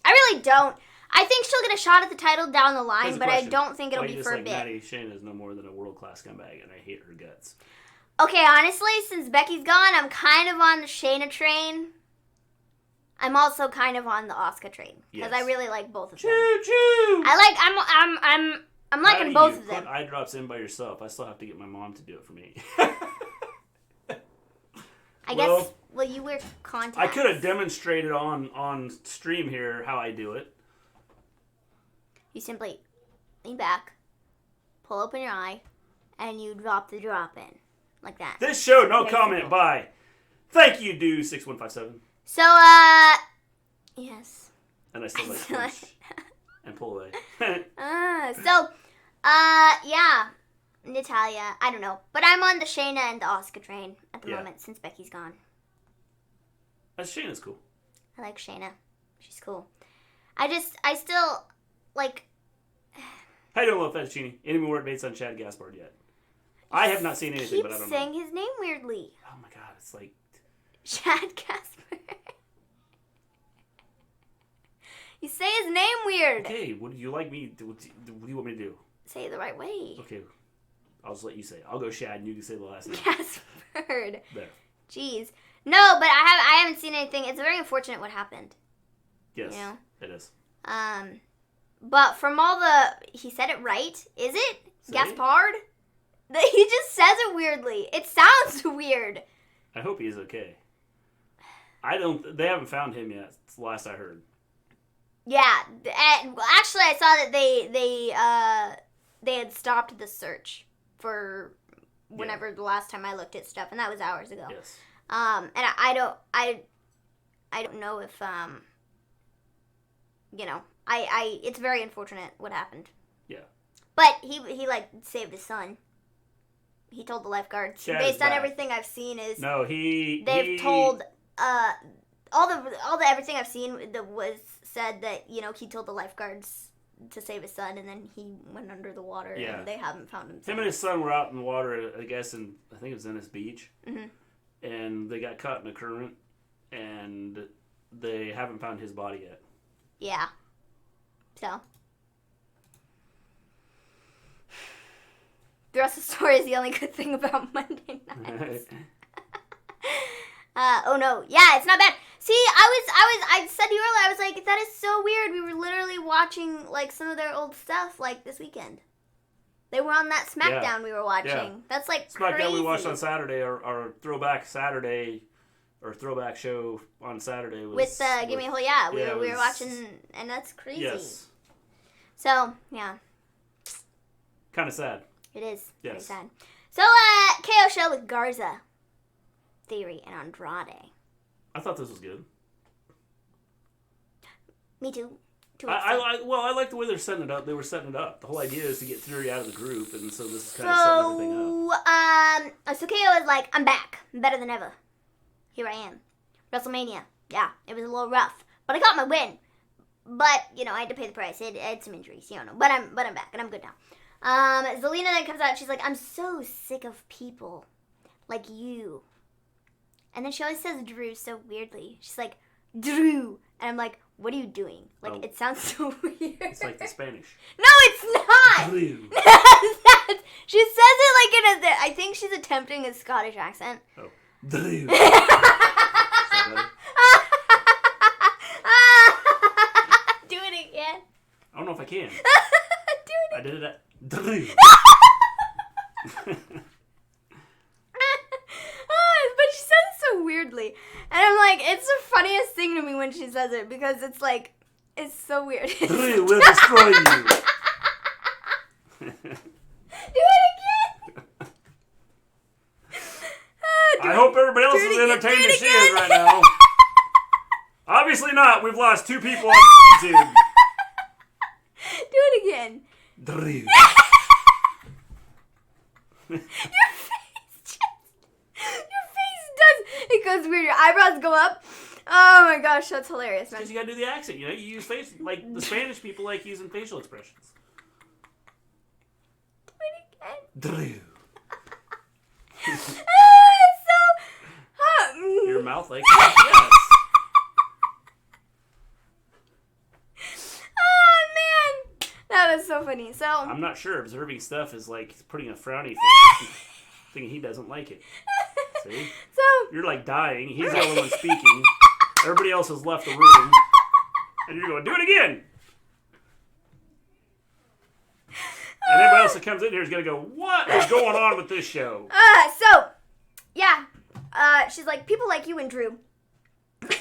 I really don't. I think she'll get a shot at the title down the line, but I don't think it'll be for a bit. Natty, Shayna is no more than a world-class scumbag, and I hate her guts. Okay, honestly, since Becky's gone, I'm kind of on the Shayna train. I'm also kind of on the Asuka train because I really like both of them. Choo-choo! I'm liking both of them. Put eye drops in by yourself. I still have to get my mom to do it for me. I guess. Well, you wear contacts. I could have demonstrated on stream here how I do it. You simply lean back, pull open your eye, and you drop the drop in. Like that. This show, no comment, simple. Bye. Thank you, do 6157. So, yes. And I still like push and pull away. Yeah. Natalya, I don't know. But I'm on the Shayna and the Asuka train at the moment since Becky's gone. Shayna's cool. I like Shayna. She's cool. I still, like... How you doing, Little Fettuccine? Any more updates on Chad Gaspard yet? I have not seen anything, but I don't know. Keep saying his name weirdly. Oh my god, it's like... Chad Gaspard. You say his name weird. Okay, what do you like me... What do you want me to do? Say it the right way. Okay, I'll just let you say it. I'll go Shad and you can say the last name. Gaspard. There. Jeez. No, but I haven't seen anything. It's very unfortunate what happened. Yes, you know? It is. But from all he said it right. Is it? Gaspard? He just says it weirdly. It sounds weird. I hope he's okay. They haven't found him yet. It's the last I heard. Yeah. Actually, I saw that they had stopped the search for whenever the last time I looked at stuff, and that was hours ago. Yes. And I don't know if it's very unfortunate what happened. Yeah. But he like saved his son. He told the lifeguards. Chad based on everything I've seen is they've told all the everything I've seen that was said that he told the lifeguards to save his son, and then he went under the water and they haven't found him. Him and his son were out in the water, I guess, I think it was Venice Beach, mm-hmm. and they got caught in a current, and they haven't found his body yet. Yeah. So. The Wrestle Story is the only good thing about Monday nights. Oh no, yeah, it's not bad. See, I said to you earlier, I was like, that is so weird. We were literally watching, like, some of their old stuff, like, this weekend. They were on that SmackDown we were watching. Yeah. That's, like, SmackDown crazy. we watched on Saturday, or Throwback Saturday, or Throwback Show on Saturday. Was, with Give Me a Hole, yeah. We were watching, and that's crazy. Yes. So, yeah. Kind of sad. It is. Yes. Very sad. So, KO show with Garza, Theory, and Andrade. I thought this was good. Me too. I like the way they're setting it up. They were setting it up. The whole idea is to get Theory out of the group, and so this is kind of setting everything up. So KO is like, I'm back. I'm better than ever. Here I am. WrestleMania. Yeah, it was a little rough, but I got my win. But, you know, I had to pay the price. I had some injuries, you know. But I'm back, and I'm good now. Zelina then comes out, she's like, I'm so sick of people like you. And then she always says Drew so weirdly. She's like, Drew. And I'm like, what are you doing? Like, it sounds so weird. It's like the Spanish. No, it's not. Drew. She says it like in a, I think she's attempting a Scottish accent. Oh. Drew. Do it again. I don't know if I can. Do it again. I did it at Drew. But she says it so weirdly. And I'm like, it's the funniest thing to me when she says it, because it's like, it's so weird. Drew will destroy you. Do it again. I hope everybody else is entertained as she is right now. Obviously not. We've lost 2 people on YouTube. Do it again. Drew. It goes weird. Your eyebrows go up. Oh my gosh, that's hilarious, man. Because you gotta do the accent, you know? You use face, like the Spanish people like using facial expressions. Do it again. Drew. It's so hot. Your mouth like yes. Oh man, that was so funny. So I'm not sure. Observing stuff is like putting a frowny face, thinking he doesn't like it. See? So you're like dying. He's the only one speaking. Everybody else has left the room, and you're going, do it again. And anybody else that comes in here is gonna go, what is going on with this show? So yeah, she's like, people like you and Drew. You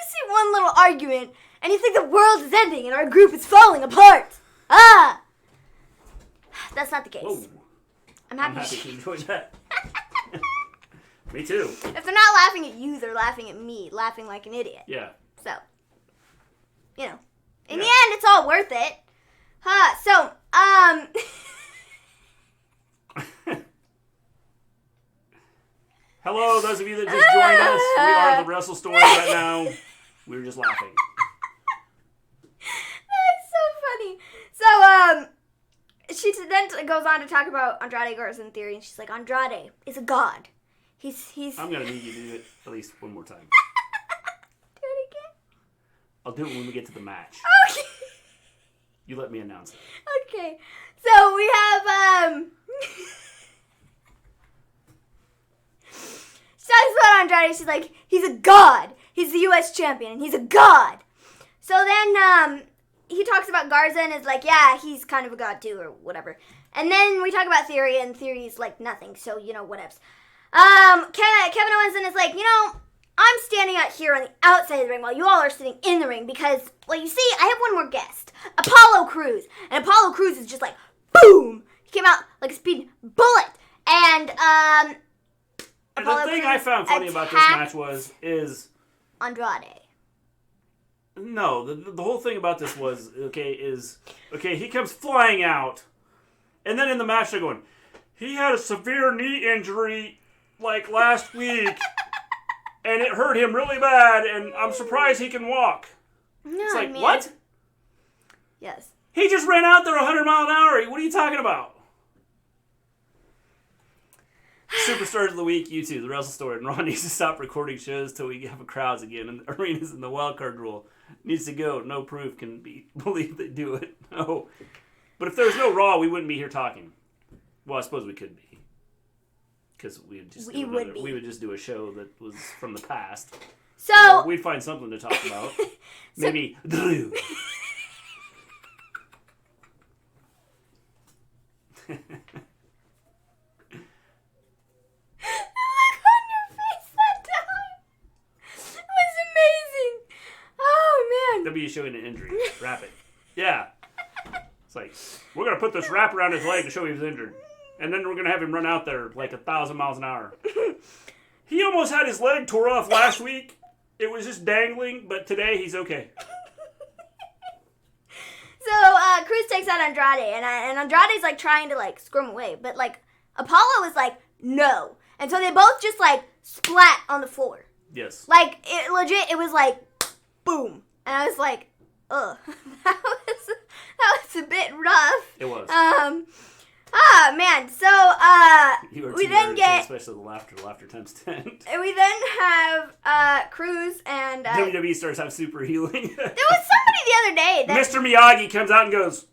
see one little argument, and you think the world is ending and our group is falling apart. That's not the case. Whoa. I'm happy you enjoyed that. Me too. If they're not laughing at you, they're laughing at me, laughing like an idiot. Yeah. So, you know, in the end, it's all worth it. Hello, those of you that just joined us. We are the Wrestle Story right now. We were just laughing. That's so funny. So, she then goes on to talk about Andrade Garza in Theory, and she's like, Andrade is a god. He's. I'm gonna need you to do it at least one more time. Do it again. I'll do it when we get to the match. Okay. You let me announce it. Okay. So we have she talks about Andrade. She's like, he's a god. He's the U.S. champion, and he's a god. So then he talks about Garza and is like, yeah, he's kind of a god too, or whatever. And then we talk about Theory, and Theory's like nothing. So, you know, whatevs. Kevin Owens is like, you know, I'm standing out here on the outside of the ring while you all are sitting in the ring because, well, you see, I have one more guest, Apollo Crews. And Apollo Crews is just like, boom! He came out like a speeding bullet. And, the thing I found funny about this match is Andrade. No, the whole thing about this was, he comes flying out, and then in the match they're going, he had a severe knee injury, like, last week, and it hurt him really bad, and I'm surprised he can walk. No, it's like, what? Yes. He just ran out there 100 miles an hour. What are you talking about? Superstars of the week, you two, the Wrestle Story, and Raw needs to stop recording shows till we have crowds again, and the arenas in the wildcard rule needs to go. No proof can be believed they do it. No. But if there was no Raw, we wouldn't be here talking. Well, I suppose we could be. Because we would just do a show that was from the past. So we'd find something to talk about. Maybe Drew. W showing an injury. Wrap it. Yeah. It's like, we're going to put this wrap around his leg to show he was injured. And then we're going to have him run out there like 1,000 miles an hour. He almost had his leg tore off last week. It was just dangling, but today he's okay. So, Cruz takes out Andrade, and Andrade's, like, trying to, like, screw him away. But, like, Apollo is like, no. And so they both just, like, splat on the floor. Yes. Like, it was like, boom. And I was like, ugh, that was a bit rough. It was. Man. So, we then get, especially the laughter times 10. We then have Cruz and WWE stars have super healing. There was somebody the other day that Mr. Miyagi comes out and goes.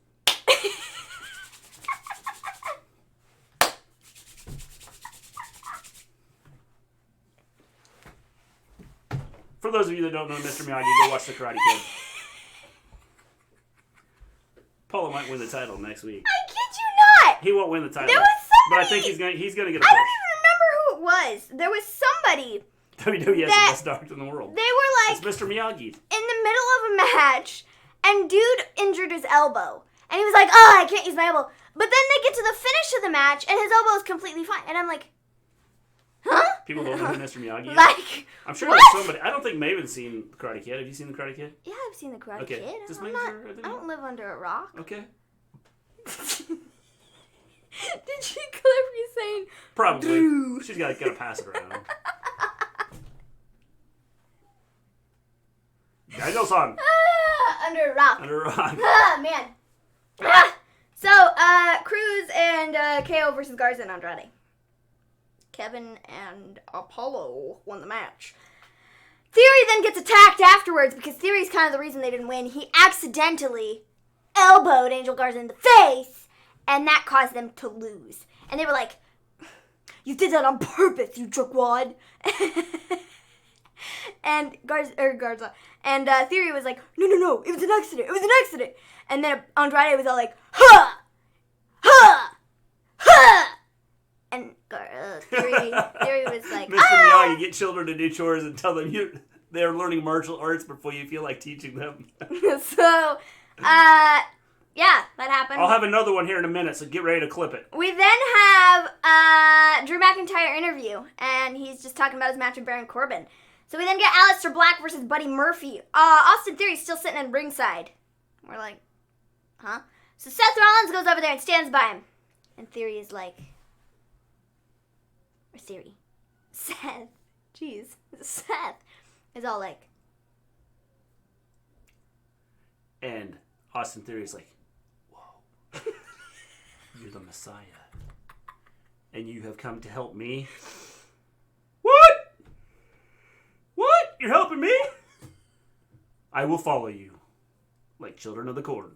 For those of you that don't know Mr. Miyagi, go watch The Karate Kid. Paulo might win the title next week. I kid you not. He won't win the title. There was somebody. But I think he's gonna get a push. I don't even remember who it was. There was somebody. WWE has the best doctor in the world. They were like, it's Mr. Miyagi. In the middle of a match, and dude injured his elbow. And he was like, oh, I can't use my elbow. But then they get to the finish of the match, and his elbow is completely fine. And I'm like, huh? People don't know who Mr. Miyagi is. Like, I'm sure what? There's somebody. I don't think Maven's seen The Karate Kid. Have you seen The Karate Kid? Yeah, I've seen The Karate okay. Kid. Just I don't live under a rock. Okay. Did she clip you saying Probably. Drew? She's got to pass it around. Daniel-san. Under a rock. Under a rock. Man. So, Cruz and KO versus Garza and Andrade. Kevin and Apollo won the match. Theory then gets attacked afterwards because Theory's kind of the reason they didn't win. He accidentally elbowed Angel Garza in the face, and that caused them to lose. And they were like, you did that on purpose, you jerkwad. And Garza. And Theory was like, no, it was an accident. And then Andrade was all like, ha! And Theory was like, Mr. Miyagi, get children to do chores and tell them they're learning martial arts before you feel like teaching them. So, yeah, that happened. I'll have another one here in a minute, so get ready to clip it. We then have Drew McIntyre interview, and he's just talking about his match with Baron Corbin. So we then get Aleister Black versus Buddy Murphy. Austin Theory's still sitting in ringside. We're like, huh? So Seth Rollins goes over there and stands by him. And Theory is like, or Theory. Seth. Jeez. Seth is all like. And Austin Theory's like, whoa. You're the Messiah. And you have come to help me? What? What? You're helping me? I will follow you. Like children of the corn.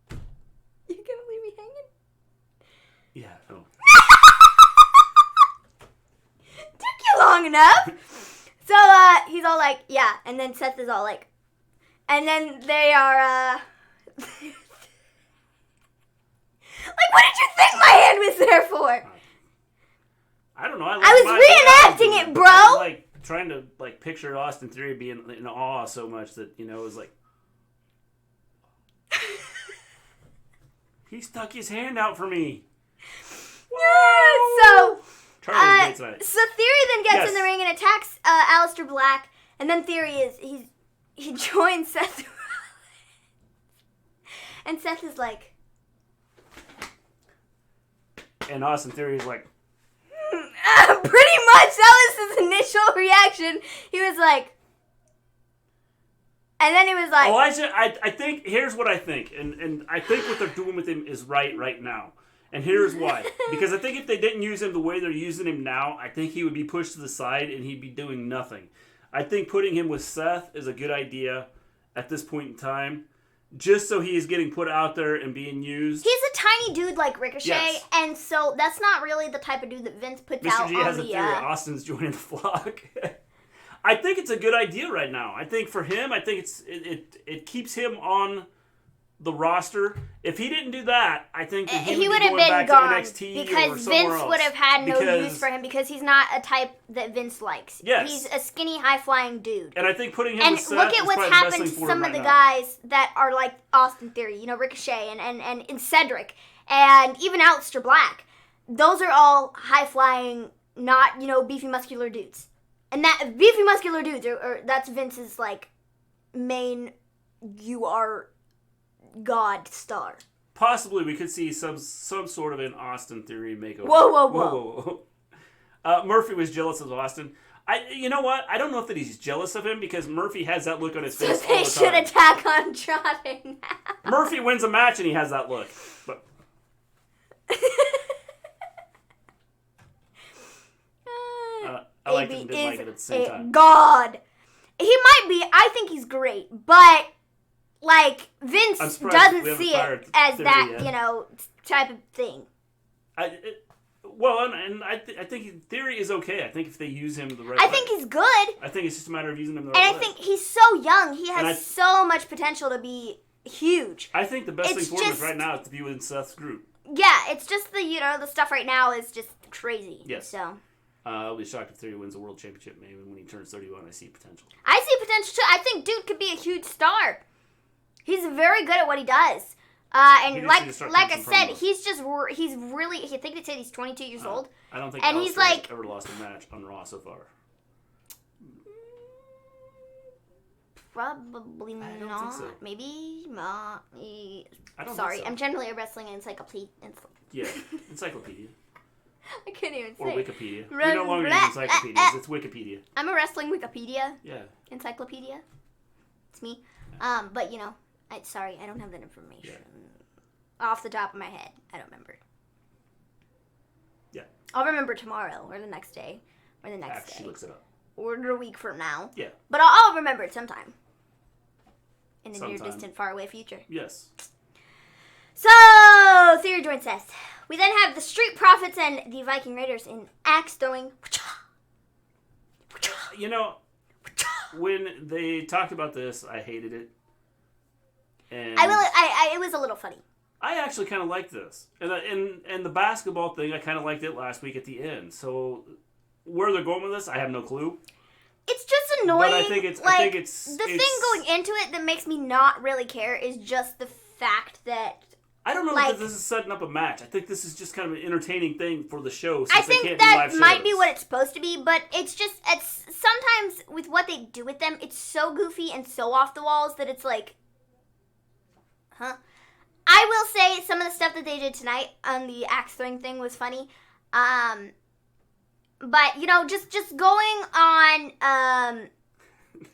You gonna leave me hanging? Yeah, oh. Took you long enough. So, he's all like, yeah. And then Seth is all like, and then they are, like, what did you think my hand was there for? I don't know. I was reenacting it, bro. I was, like, trying to, like, picture Austin Theory being in awe so much that, it was like, he stuck his hand out for me. So, so Theory then gets in the ring and attacks Aleister Black, and then Theory he joins Seth. And Seth is like, and Austin Theory is like, pretty much, that was his initial reaction. He was like, and then he was like, I think, here's what I think, and I think what they're doing with him is right now. And here's why. Because I think if they didn't use him the way they're using him now, I think he would be pushed to the side and he'd be doing nothing. I think putting him with Seth is a good idea at this point in time, just so he is getting put out there and being used. He's a tiny dude like Ricochet, yes. And so that's not really the type of dude that Vince puts out Mr. G on has the... a theory. Austin's joining the flock. I think it's a good idea right now. I think for him, I think it keeps him on the roster. If he didn't do that, I think that he would have been back gone to NXT because Vince would have had no use for him because he's not a type that Vince likes. Yes. He's a skinny, high-flying dude. And I think putting him with Seth look at what's happened to some of the guys that are like Austin Theory, Ricochet and Cedric, and even Aleister Black. Those are all high-flying, not, beefy, muscular dudes. And that beefy, muscular dudes, that's Vince's, main, you are God star. Possibly we could see some sort of an Austin Theory makeover. Whoa. Murphy was jealous of Austin. You know what? I don't know if that he's jealous of him because Murphy has that look on his face all the time. They should attack Andrade now. Murphy wins a match and he has that look. But I liked it and didn't like it at the same time. God. He might be. I think he's great. But, Vince doesn't see it as that, type of thing. I think Theory is okay. I think if they use him the right way. I think he's good. I think it's just a matter of using him the right way. And I think he's so young. He has so much potential to be huge. I think the best thing for him is right now is to be within Seth's group. Yeah, it's just the stuff right now is just crazy. Yes. So. I'll be shocked if Theory wins a world championship. Maybe when he turns 31, I see potential. I see potential too. I think dude could be a huge star. He's very good at what he does. And like I said, he's really. I think they said he's 22 years old. I don't think and he's ever lost a match on Raw so far. Probably not. I don't think so. Maybe not. I don't Sorry, think so. I'm generally a wrestling encyclopedia. Yeah, encyclopedia. I couldn't even say. Or Wikipedia. We no longer use encyclopedias. It's Wikipedia. I'm a wrestling Wikipedia. Yeah. Encyclopedia. It's me. But sorry, I don't have that information off the top of my head. I don't remember. Yeah. I'll remember tomorrow or the next day or the next day. She looks it up. Or a week from now. Yeah. But I'll remember it sometime. In the near distant, far away future. Yes. So, Theory joins Seth. We then have the Street Profits and the Viking Raiders in axe throwing. When they talked about this, I hated it. And it was a little funny. I actually kind of liked this. And the basketball thing, I kind of liked it last week at the end. So where they're going with this, I have no clue. It's just annoying. But I think it's the thing going into it that makes me not really care is just the fact that I don't know that this is setting up a match. I think this is just kind of an entertaining thing for the show. I think that might be what it's supposed to be, but it's sometimes with what they do with them, it's so goofy and so off the walls that it's like, huh? I will say some of the stuff that they did tonight on the axe throwing thing was funny. But just going on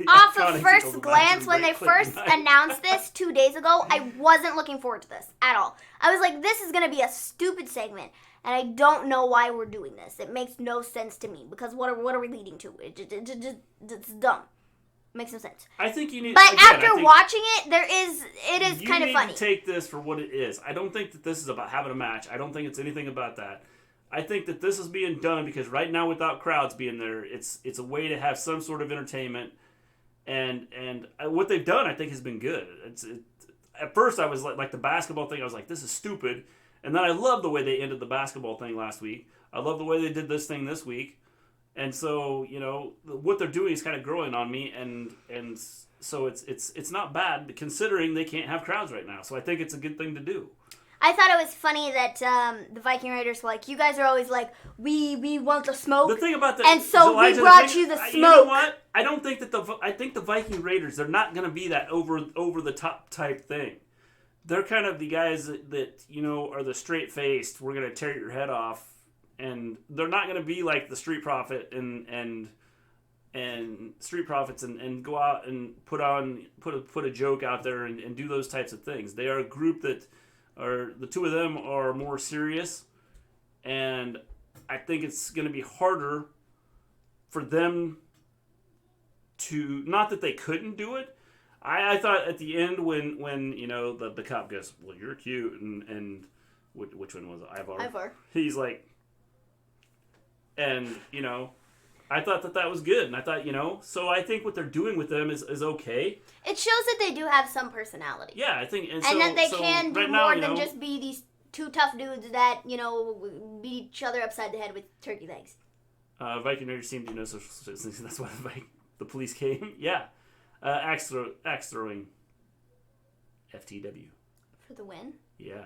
off of first glance, when they first announced this 2 days ago, I wasn't looking forward to this at all. I was like, this is going to be a stupid segment, and I don't know why we're doing this. It makes no sense to me, because what are we leading to? It's dumb. It makes no sense. I think you need... But after watching it, it is kind of funny. You need to take this for what it is. I don't think that this is about having a match. I don't think it's anything about that. I think that this is being done because right now, without crowds being there, it's a way to have some sort of entertainment. And what they've done, I think, has been good. At first, I was like the basketball thing. I was like, this is stupid. And then I love the way they ended the basketball thing last week. I love the way they did this thing this week. And so, what they're doing is kind of growing on me. And so it's not bad considering they can't have crowds right now. So I think it's a good thing to do. I thought it was funny that the Viking Raiders were like, you guys are always like, we want the smoke. The thing about and so we brought you the smoke. You know what? I don't think that I think the Viking Raiders, they're not going to be that over the top type thing. They're kind of the guys that are the straight faced. We're going to tear your head off, and they're not going to be like the Street Profit and Street Profits and go out and put a joke out there and do those types of things. They are a group that the two of them are more serious, and I think it's going to be harder for them to, not that they couldn't do it. I thought at the end when the cop goes, well, you're cute, and which one was it? Ivar. He's like, and I thought that was good, and I thought so I think what they're doing with them is okay. It shows that they do have some personality. Yeah, I think, and that they can do right more now, than just be these two tough dudes that beat each other upside the head with turkey legs. Viking never seemed to know social distancing. That's why the police came. Yeah. Axe throwing. FTW. For the win? Yeah.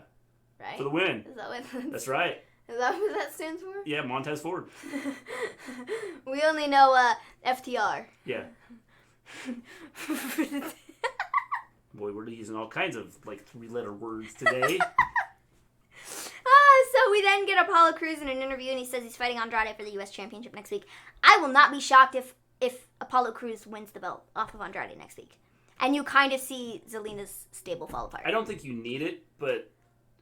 Right? For the win. Is that what that's right. Is that what that stands for? Yeah, Montez Ford. We only know FTR. Yeah. Boy, we're using all kinds of 3-letter words today. So we then get Apollo Crews in an interview, and he says he's fighting Andrade for the U.S. Championship next week. I will not be shocked if Apollo Crews wins the belt off of Andrade next week. And you kind of see Zelina's stable fall apart. I don't think you need it, but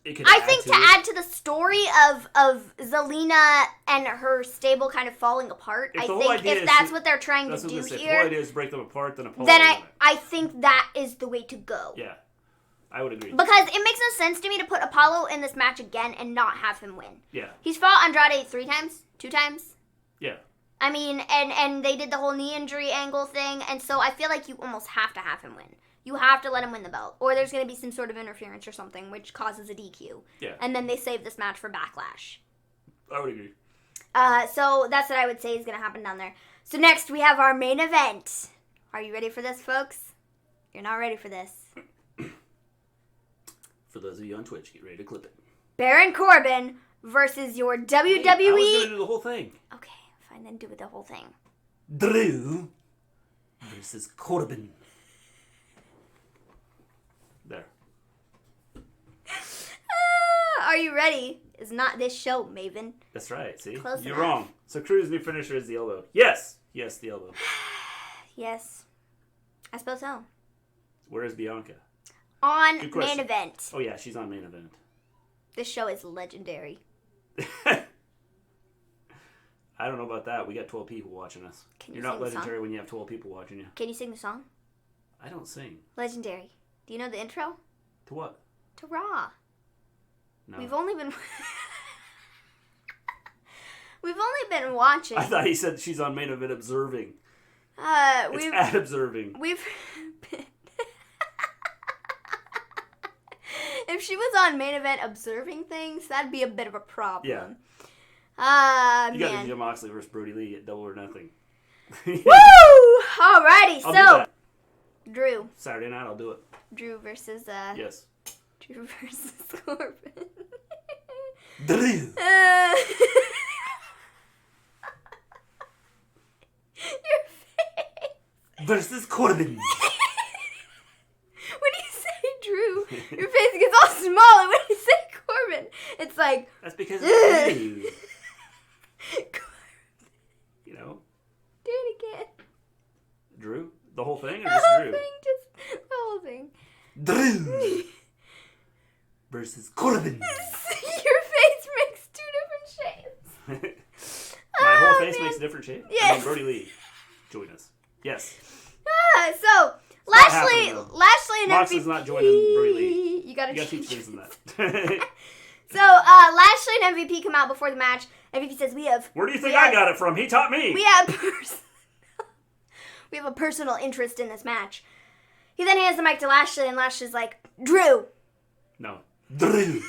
it could I think to add to the story of Zelina and her stable kind of falling apart, if that's what they're trying to do here. The whole idea is break them apart, then Apollo. Then I think that is the way to go. Yeah. I would agree. Because it makes no sense to me to put Apollo in this match again and not have him win. Yeah. He's fought Andrade 3 times? 2 times? Yeah. I mean, and they did the whole knee injury angle thing, and so I feel like you almost have to have him win. You have to let him win the belt. Or there's going to be some sort of interference or something, which causes a DQ. Yeah. And then they save this match for Backlash. I would agree. So that's what I would say is going to happen down there. So next we have our main event. Are you ready for this, folks? You're not ready for this. For those of you on Twitch, get ready to clip it. Baron Corbin versus your WWE... I was going to do the whole thing. Okay, fine, then do it the whole thing. Drew versus Corbin. There. Are you ready? It's not this show, Maven. That's right, see? Close You're enough. wrong. So Crew's new finisher is the elbow. Yes! Yes, the elbow. Yes. I suppose so. Where is Bianca? On main event. Oh, yeah, she's on main event. This show is legendary. I don't know about that. We got 12 people watching us. Can You're you not sing the legendary song? when you have 12 people watching you. Can you sing the song? I don't sing. Legendary. Do you know the intro? To what? To Raw. No. We've only been... We've only been watching. I thought he said she's on main event observing. We've at observing. been... If she was on main event observing things, that'd be a bit of a problem. Yeah. You got to do Moxley versus Brody Lee at Double or Nothing. Woo! Alrighty, I'll do so that. Drew. Saturday night, I'll do it. Drew versus Yes. Drew versus Corbin. Drew Your face. versus Corbin. When you say Drew, your face gets all small, and when you say Corbin, it's like... That's because it's you. You know? Do it again. Drew? The whole thing or The just whole Drew? thing, just the whole thing. Drew versus Corbin. Your face makes 2 different shapes. My whole Oh, face man. makes a different shape? Yes. Brody Lee, join us. Yes. So, Lashley happening, though. Lashley and Moxley's MVP. not joining Brody Lee. You gotta teach teach Jason that. So, Lashley and MVP come out before the match. MVP says, Where do you think I got it from? He taught me. We have a personal interest in this match. He then hands the mic to Lashley, and Lashley's like, Drew. No. Drew.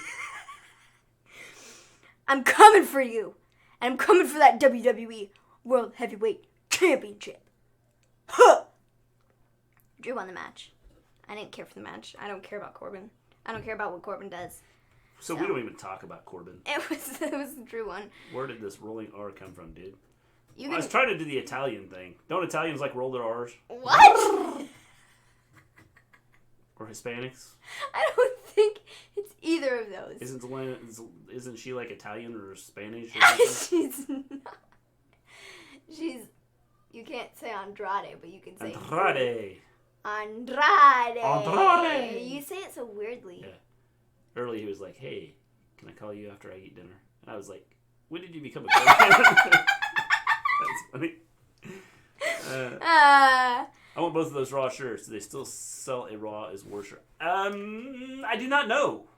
I'm coming for you. And I'm coming for that WWE World Heavyweight Championship. Huh. Drew won the match. I didn't care for the match. I don't care about Corbin. I don't care about what Corbin does. So we don't even talk about Corbin. It was the Drew one. Where did this rolling R come from, dude? You I was trying to do the Italian thing. Don't Italians roll their R's? What? Or Hispanics? I don't think it's either of those. Isn't she Italian or Spanish or something? She's not. You can't say Andrade, but you can say Andrade. Andrade. Andrade. You say it so weirdly. Yeah. early he was like, "Hey, can I call you after I eat dinner?" And I was like, "When did you become a girlfriend?" That's funny. I want both of those Raw shirts. Do they still sell a Raw as War shirt? I do not know.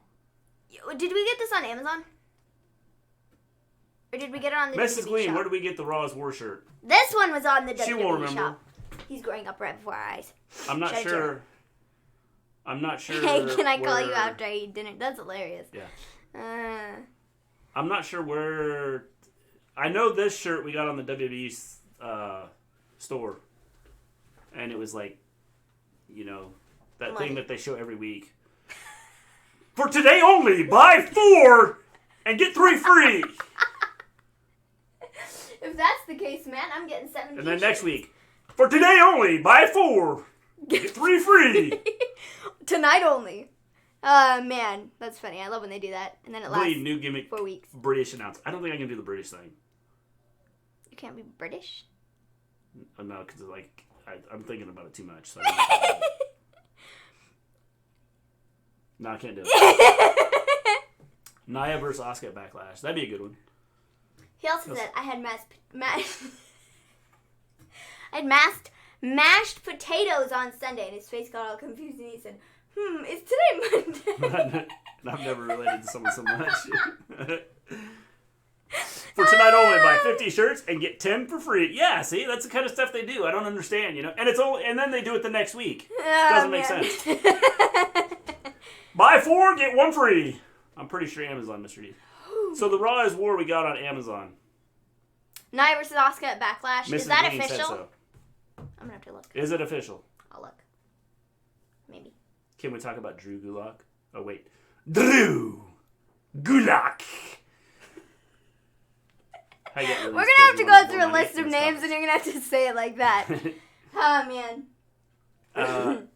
Did we get this on Amazon? Or did we get it on the Mrs. WWE Gleen, shop? where did we get the Raw as War shirt? This one was on the She WWE won't remember. shop. He's growing up right before our eyes. I'm not sure. I'm not sure. Hey, can I call you after I eat dinner? That's hilarious. Yeah. I'm not sure where. I know this shirt we got on the WWE store, and it was like, you know, that Money. thing that they show every week. For today only, buy 4 and get 3 free. If that's the case, man, I'm getting 7 And then next week, for today only, buy 4, get 3 free. Tonight only. Man, that's funny. I love when they do that. And then it lasts Glee, new gimmick, 4 weeks. British announcer. I don't think I can do the British thing. You can't be British? No, because like I'm thinking about it too much. So I no, I can't do it. Nia versus Asuka at Backlash. That'd be a good one. He also said I had mashed potatoes on Sunday, and his face got all confused, and he said, is today Monday? I've never related to someone so much. For tonight only, buy 50 shirts and get 10 for free. Yeah, see, that's the kind of stuff they do. I don't understand, you know. And then they do it the next week. Doesn't make sense. Buy 4, get 1 free. I'm pretty sure Amazon misread. So the Raw is War we got on Amazon. Nia versus Asuka at Backlash. Mrs. Is that Gleen said official? so. I'm gonna have to look. Is it official? I'll look. Maybe. Can we talk about Drew Gulak? Oh, wait. Drew Gulak. We're gonna have to go through a list of names, and you're gonna have to say it like that. Oh, man.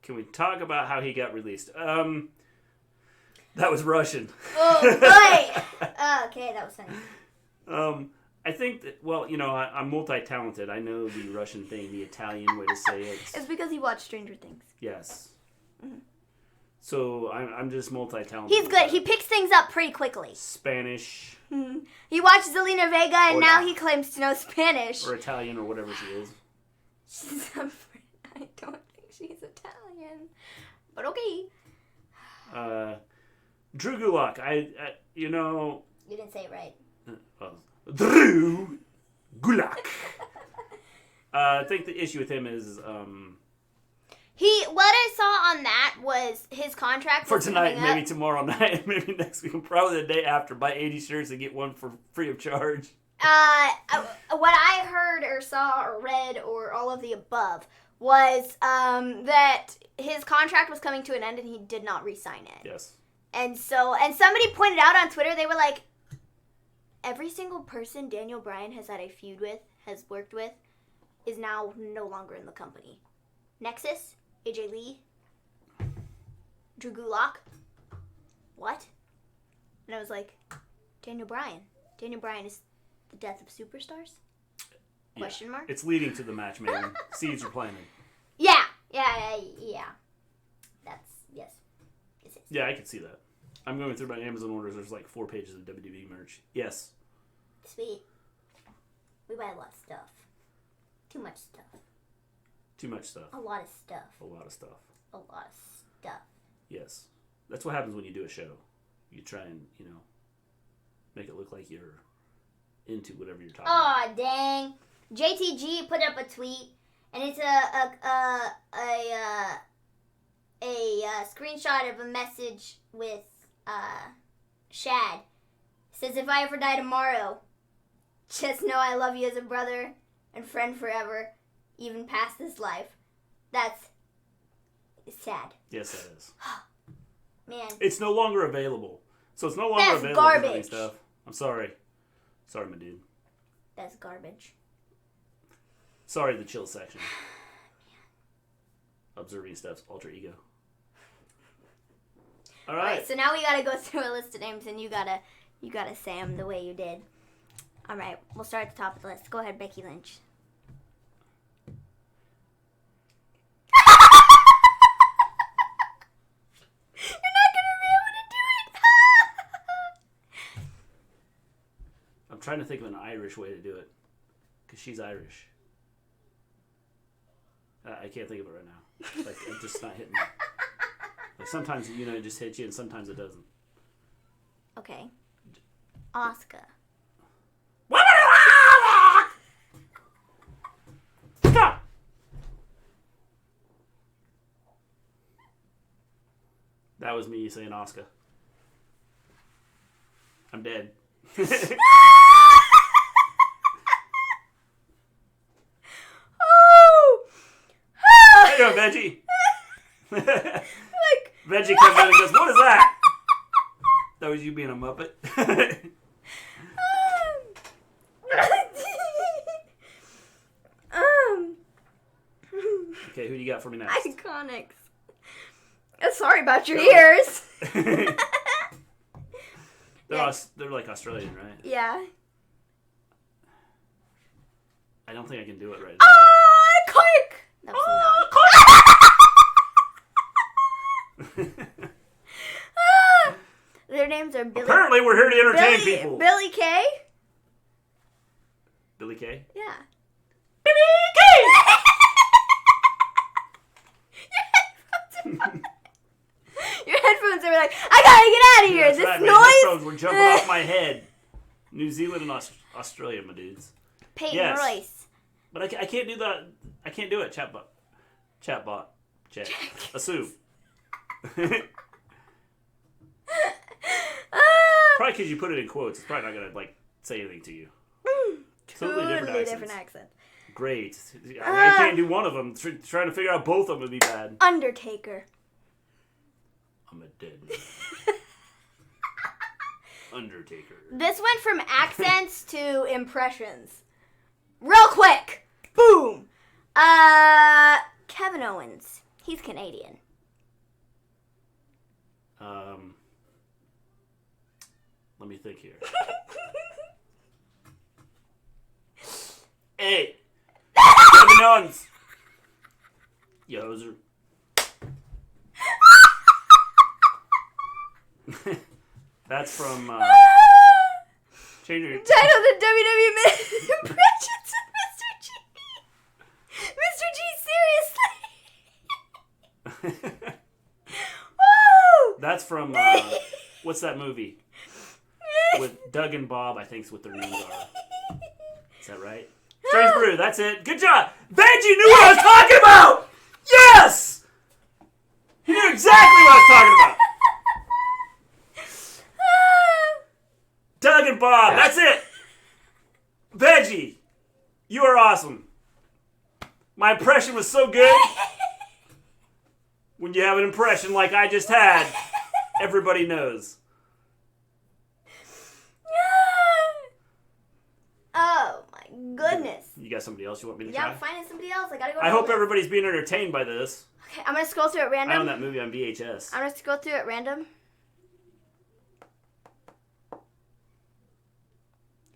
Can we talk about how he got released? That was Russian. Oh, boy! Okay, that was funny. I think that, well, you know, I'm multi-talented. I know the Russian thing, the Italian way to say it. It's because he watched Stranger Things. Yes. Mm-hmm. So I'm just multi-talented. He's good. He picks things up pretty quickly. Spanish. Mm-hmm. He watched Zelina Vega, and now he claims to know Spanish. Or Italian, or whatever she is. I don't think she's Italian. But okay. Drew Gulak, I you know... You didn't say it right. Drew Gulak. I think the issue with him is... What I saw on that was his contract for was tonight, coming up. maybe tomorrow night, maybe next week, probably the day after. Buy 80 shirts and get 1 for free of charge. What I heard or saw or read or all of the above was that his contract was coming to an end and he did not re-sign it. Yes. And somebody pointed out on Twitter, they were like, every single person Daniel Bryan has had a feud with, has worked with, is now no longer in the company. Nexus, AJ Lee, Drew Gulak. What? And I was like, Daniel Bryan. Daniel Bryan is the death of superstars? Question mark? It's leading to the match, man. Seeds are planted. Yeah. That's, yes. Yeah, I can see that. I'm going through my Amazon orders. There's like 4 pages of WWE merch. Yes. Sweet. We buy a lot of stuff. Too much stuff. Too much stuff. A lot of stuff. A lot of stuff. A lot of stuff. Yes. That's what happens when you do a show. You try and, you know, make it look like you're into whatever you're talking about. Aw, dang. JTG put up a tweet, and it's a screenshot of a message with Shad. It says, if I ever die tomorrow, just know I love you as a brother and friend forever, even past this life. That's sad. Yes, that is. Man. It's no longer available. So it's no longer That's available garbage. for stuff. I'm sorry. Sorry, my dude. That's garbage. Sorry, the chill section. Observing Steph's alter ego. All right. So now we gotta go through a list of names, and you gotta say them the way you did. All right, we'll start at the top of the list. Go ahead, Becky Lynch. trying to think of an Irish way to do it. Because she's Irish. I can't think of it right now. Like, it's just not hitting me. Like, sometimes, it just hits you, and sometimes it doesn't. Okay. Asuka. Stop! That was me saying Asuka. I'm dead. How you doing, Veggie? Veggie comes in and goes, "What is that?" That was you being a Muppet. Okay, who do you got for me next? IIconics. Sorry about your ears. They're like Australian, right? Yeah. I don't think I can do it right now. IIconic! Their names are Billy. Apparently, we're here to entertain people. Billy Kay? Billy Kay? Yeah. Billy Kay! Your headphones are like, I gotta get out of here. That's This right, noise. My headphones were jumping off my head. New Zealand and Australia, my dudes. Peyton Royce. But I can't do that. I can't do it. Chatbot. Chat. Assume. Probably because you put it in quotes. It's probably not going to say anything to you. Totally different accent. Great. I can't do one of them. Trying to figure out both of them would be bad. Undertaker. I'm a dead man. Undertaker. This went from accents to impressions. Real quick. Boom. Kevin Owens. He's Canadian. Let me think here. Hey! Kevin Owens! You hoser. That's from, change your... Title the WWE Impressions of Mr. G. Mr. G, seriously. Woo! That's from, what's that movie? With Doug and Bob, I think is what their names are. Is that right? Strange Brew, that's it. Good job! Benji knew what I was talking about! Yes! He knew exactly what I was talking about! Doug and Bob, that's it! Veggie, you are awesome. My impression was so good. When you have an impression like I just had, everybody knows. Oh my goodness. You got somebody else you want me to try? Yeah, I'm finding somebody else. I gotta go. I hope everybody's being entertained by this. Okay, I'm gonna scroll through at random. I own that movie on VHS. I'm gonna scroll through at random.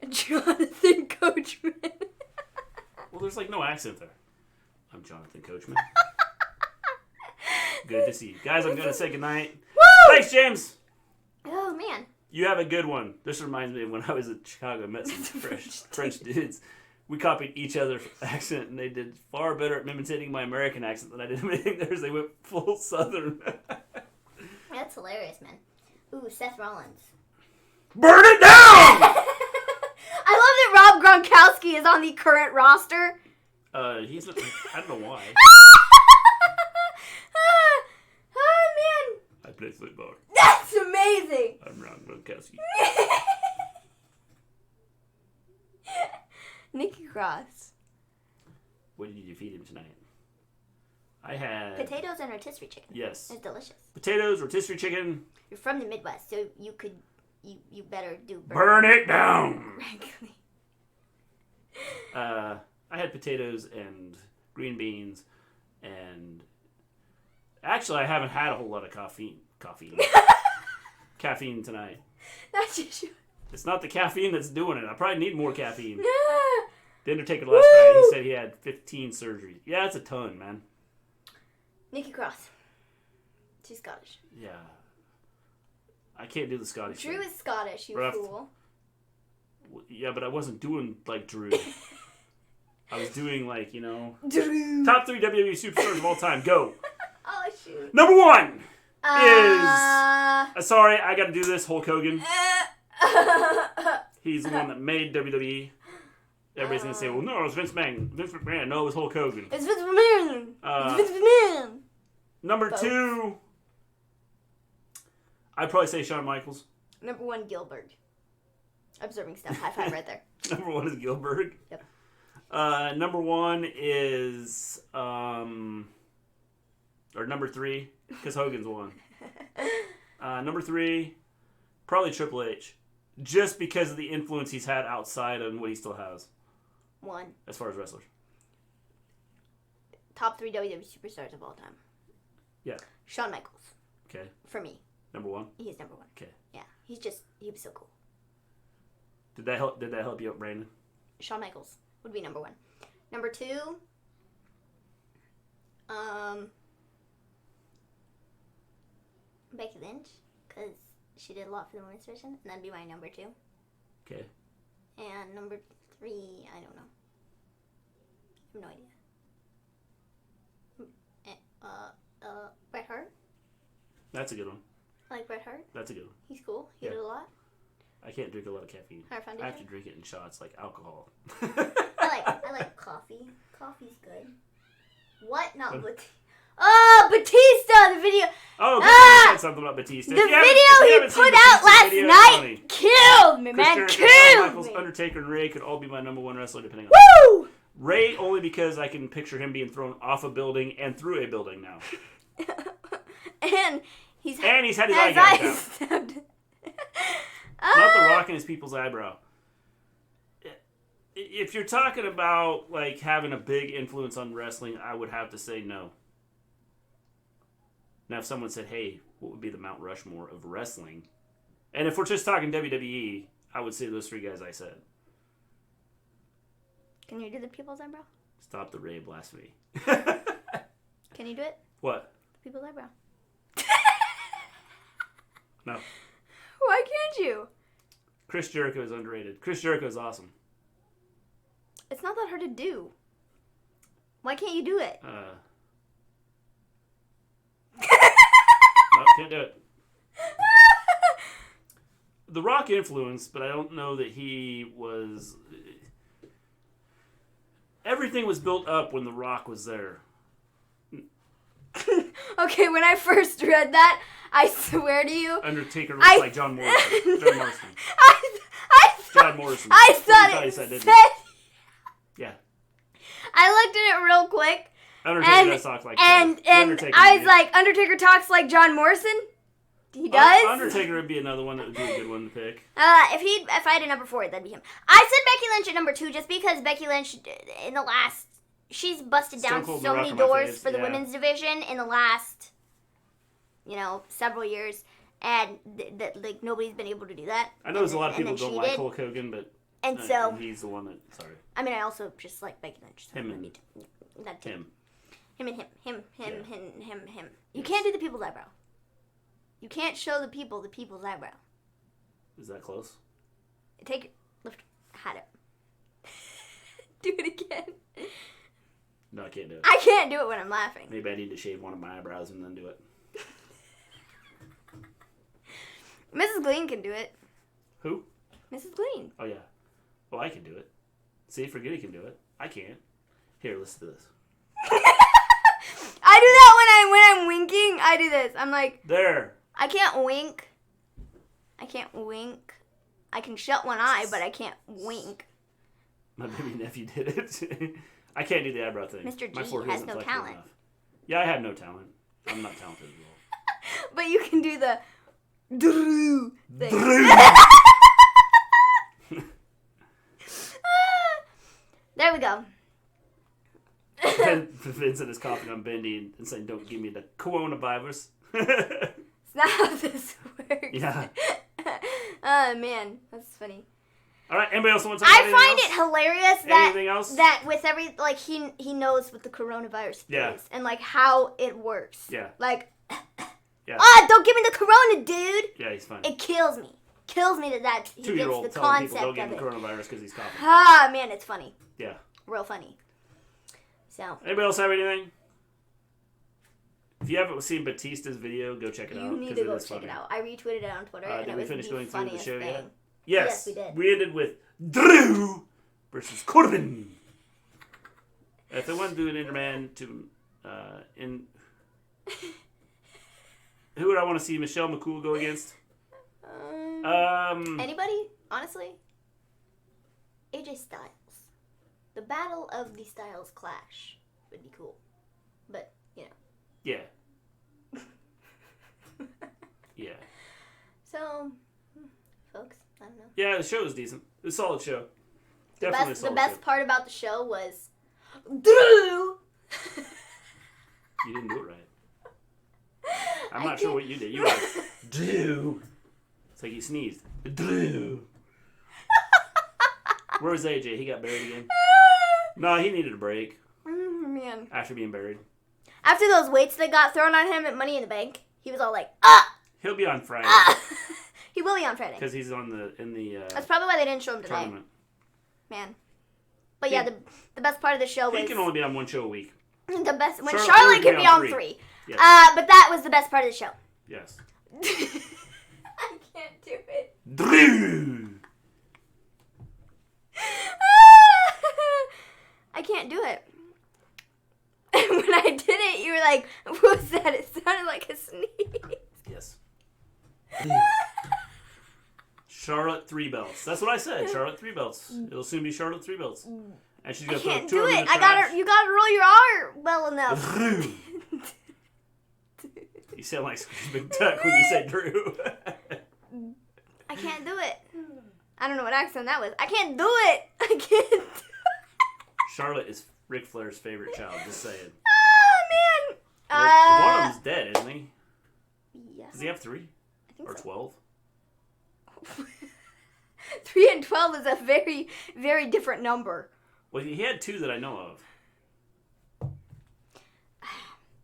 Jonathan Coachman. Well, there's no accent there. I'm Jonathan Coachman. Good to see you. Guys, I'm going to say goodnight. Woo! Thanks, James. Oh, man. You have a good one. This reminds me of when I was in Chicago. I met some French dudes. We copied each other's accent, and they did far better at imitating my American accent than I did imitating theirs. They went full Southern. That's hilarious, man. Ooh, Seth Rollins. Burn it down! I love that Rob Gronkowski is on the current roster. He's not, I don't know why. Oh, man. I play football. That's amazing. I'm Rob Gronkowski. Nikki Cross. What did you feed him tonight? I had... Potatoes and rotisserie chicken. Yes. It's delicious. Potatoes, rotisserie chicken. You're from the Midwest, so you better do Burn it down! regularly. I had potatoes and green beans, and actually I haven't had a whole lot of caffeine tonight. That's just... It's not the caffeine that's doing it. I probably need more caffeine. The Undertaker last night, he said he had 15 surgeries. Yeah, that's a ton, man. Nikki Cross. She's Scottish. Yeah. I can't do the Scottish Drew thing. is Scottish, you Rough. fool. Yeah, but I wasn't doing like Drew. I was doing like, Drew. top 3 WWE superstars of all time. Go. Oh, shoot. Number 1 is... sorry, I got to do this. Hulk Hogan. He's the one that made WWE. Everybody's going to say, well, no, it was Vince McMahon. Vince McMahon. No, it was Hulk Hogan. It's Vince McMahon. It's Vince McMahon. Number 2, I'd probably say Shawn Michaels. Number 1, Gilbert. Observing stuff. High five right there. Number 1 is Gilbert. Yep. Number 1 is, or number 3, because Hogan's 1. Number 3, probably Triple H. Just because of the influence he's had outside and what he still has. 1. As far as wrestlers. Top 3 WWE superstars of all time. Yeah. Shawn Michaels. Okay. For me. Number 1? He's number 1. Okay. Yeah. He was so cool. Did that help you out, Brandon? Shawn Michaels would be number 1. Number 2, Becky Lynch, because she did a lot for the women's division, and that'd be my number 2. Okay. And number 3, I don't know. I have no idea. Bret Hart. That's a good one. I like Bret Hart. That's a good one. He's cool. He did a lot. I can't drink a lot of caffeine. Hart Foundation. I have to drink it in shots like alcohol. I like coffee. Coffee's good. What? Not Batista. Oh, Batista! The video. Oh, Batista said something about Batista. The video he put out last night killed me, man. Killed Michaels, me. Undertaker, and Ray could all be my number 1 wrestler, depending on. Woo! Ray only because I can picture him being thrown off a building and through a building now. and he's had his eye gouged out. Not The Rock and his people's eyebrow. If you're talking about like having a big influence on wrestling, I would have to say no. Now, if someone said, "Hey, what would be the Mount Rushmore of wrestling?" and if we're just talking WWE, I would say those 3 guys I said. Can you do the people's eyebrow? Stop the Ray blasphemy. Can you do it? What? People's eyebrow. No. Why can't you? Chris Jericho is underrated. Chris Jericho is awesome. It's not that hard to do. Why can't you do it? No, can't do it. The Rock influence, but I don't know that he was... Everything was built up when The Rock was there. Okay, when I first read that, I swear to you... Undertaker looks like John Morrison. John Morrison. John Morrison. I thought it said... Yeah. I looked at it real quick. Undertaker does talk like and I was like, Undertaker talks like John Morrison? He does? Undertaker would be another one that would be a good one to pick. If I had a number 4, that'd be him. I said Becky Lynch at number 2 just because Becky Lynch, in the last... She's busted down so many doors for the women's division in the last, several years. And like nobody's been able to do that. I know there's a lot of people who don't like Hulk Hogan, but... And so... he's the one that... Sorry. I mean, I also just like Becky Lynch. So him. You can't do the people's eyebrow. You can't show the people's eyebrow. Is that close? Had it. Do it again. No, I can't do it. I can't do it when I'm laughing. Maybe I need to shave one of my eyebrows and then do it. Mrs. Gleen can do it. Who? Mrs. Gleen. Oh, yeah. Well, I can do it. See, Forgetty can do it. I can't. Here, listen to this. I do that when I'm winking. I do this. I'm like... There. I can't wink. I can shut one eye, but I can't wink. My baby nephew did it. I can't do the eyebrow thing. Mr. My G forehead has isn't no flexible talent. enough. Yeah, I have no talent. I'm not talented at all. But you can do the Drew thing. There we go. Vincent is coughing on Bendy and saying, "Don't give me the coronavirus." It's not how this works. Yeah. Oh, man. That's funny. All right. Anybody else want to say anything I find else? it hilarious that with every, like, he knows what the coronavirus is and, like, how it works. Yeah. Like, yeah. don't give me the corona, dude. Yeah, he's funny. It kills me. kills me that he gets Two-year-old the telling people concept don't get of him it. coronavirus because he's coughing. Ah, man, it's funny. Yeah. Real funny. So. Anybody else have anything? If you haven't seen Batista's video, go check it out. You need to go check it out. I retweeted it on Twitter, and did it we was finish the going through the funniest show thing. yet? Yes, we did. We ended with Drew versus Corbin. If they want to do an Interman to who would I want to see Michelle McCool go against? Anybody? Honestly? AJ Styles. The Battle of the Styles Clash would be cool. But, you know. Yeah. Yeah. So, folks, I don't know. Yeah, the show was decent. It was a solid show. Definitely The best show. part about the show was Drew! You didn't do it right. I'm not sure what you did. You were like, Drew. It's like you sneezed. Drew. Where was AJ? He got buried again? No, he needed a break. Man. After being buried. After those weights that got thrown on him at Money in the Bank, he was all like, ah! He'll be on Friday. He will be on Friday. Because he's in the That's probably why they didn't show him today. tournament. Man. But yeah, the best part of the show was... He can only be on one show a week. The best when Charlotte Charlotte can be on 3. Yes. But that was the best part of the show. Yes. I can't do it. Drew! I can't do it. When I did it, you were like, what was that? It sounded like a sneeze. Yes. Charlotte 3 belts. That's what I said. Charlotte 3 belts. It'll soon be Charlotte 3 belts. And she's gonna I can't throw 2 do of them in it. the trash. You gotta roll your R well enough. Drew. You sound like Scrooge McDuck when you say Drew. I can't do it. I don't know what accent that was. I can't do it. I can't do it. Charlotte is Ric Flair's favorite child. Just saying. Oh, man. Well, one of them's dead, isn't he? Yeah. Does he have 3? I think Or so. 12? 3 and 12 is a very, very different number. Well, he had 2 that I know of.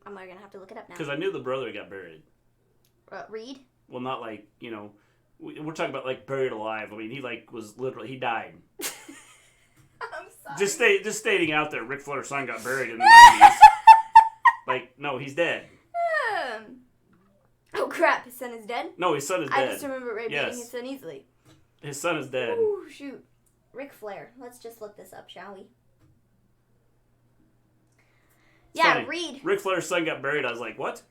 I'm gonna have to look it up now. Because I knew the brother got buried. Reed? Well, not like, we're talking about like buried alive. I mean, he he died. I'm sorry. Just stating out there, Ric Flair's son got buried in the 90s. Like, no, he's dead. Oh crap, his son is dead? No, his son is dead. I just remember Ray beating his son easily. His son is dead. Ooh, shoot. Ric Flair. Let's just look this up, shall we? Yeah, Funny. Reed. Ric Flair's son got buried. I was like, what?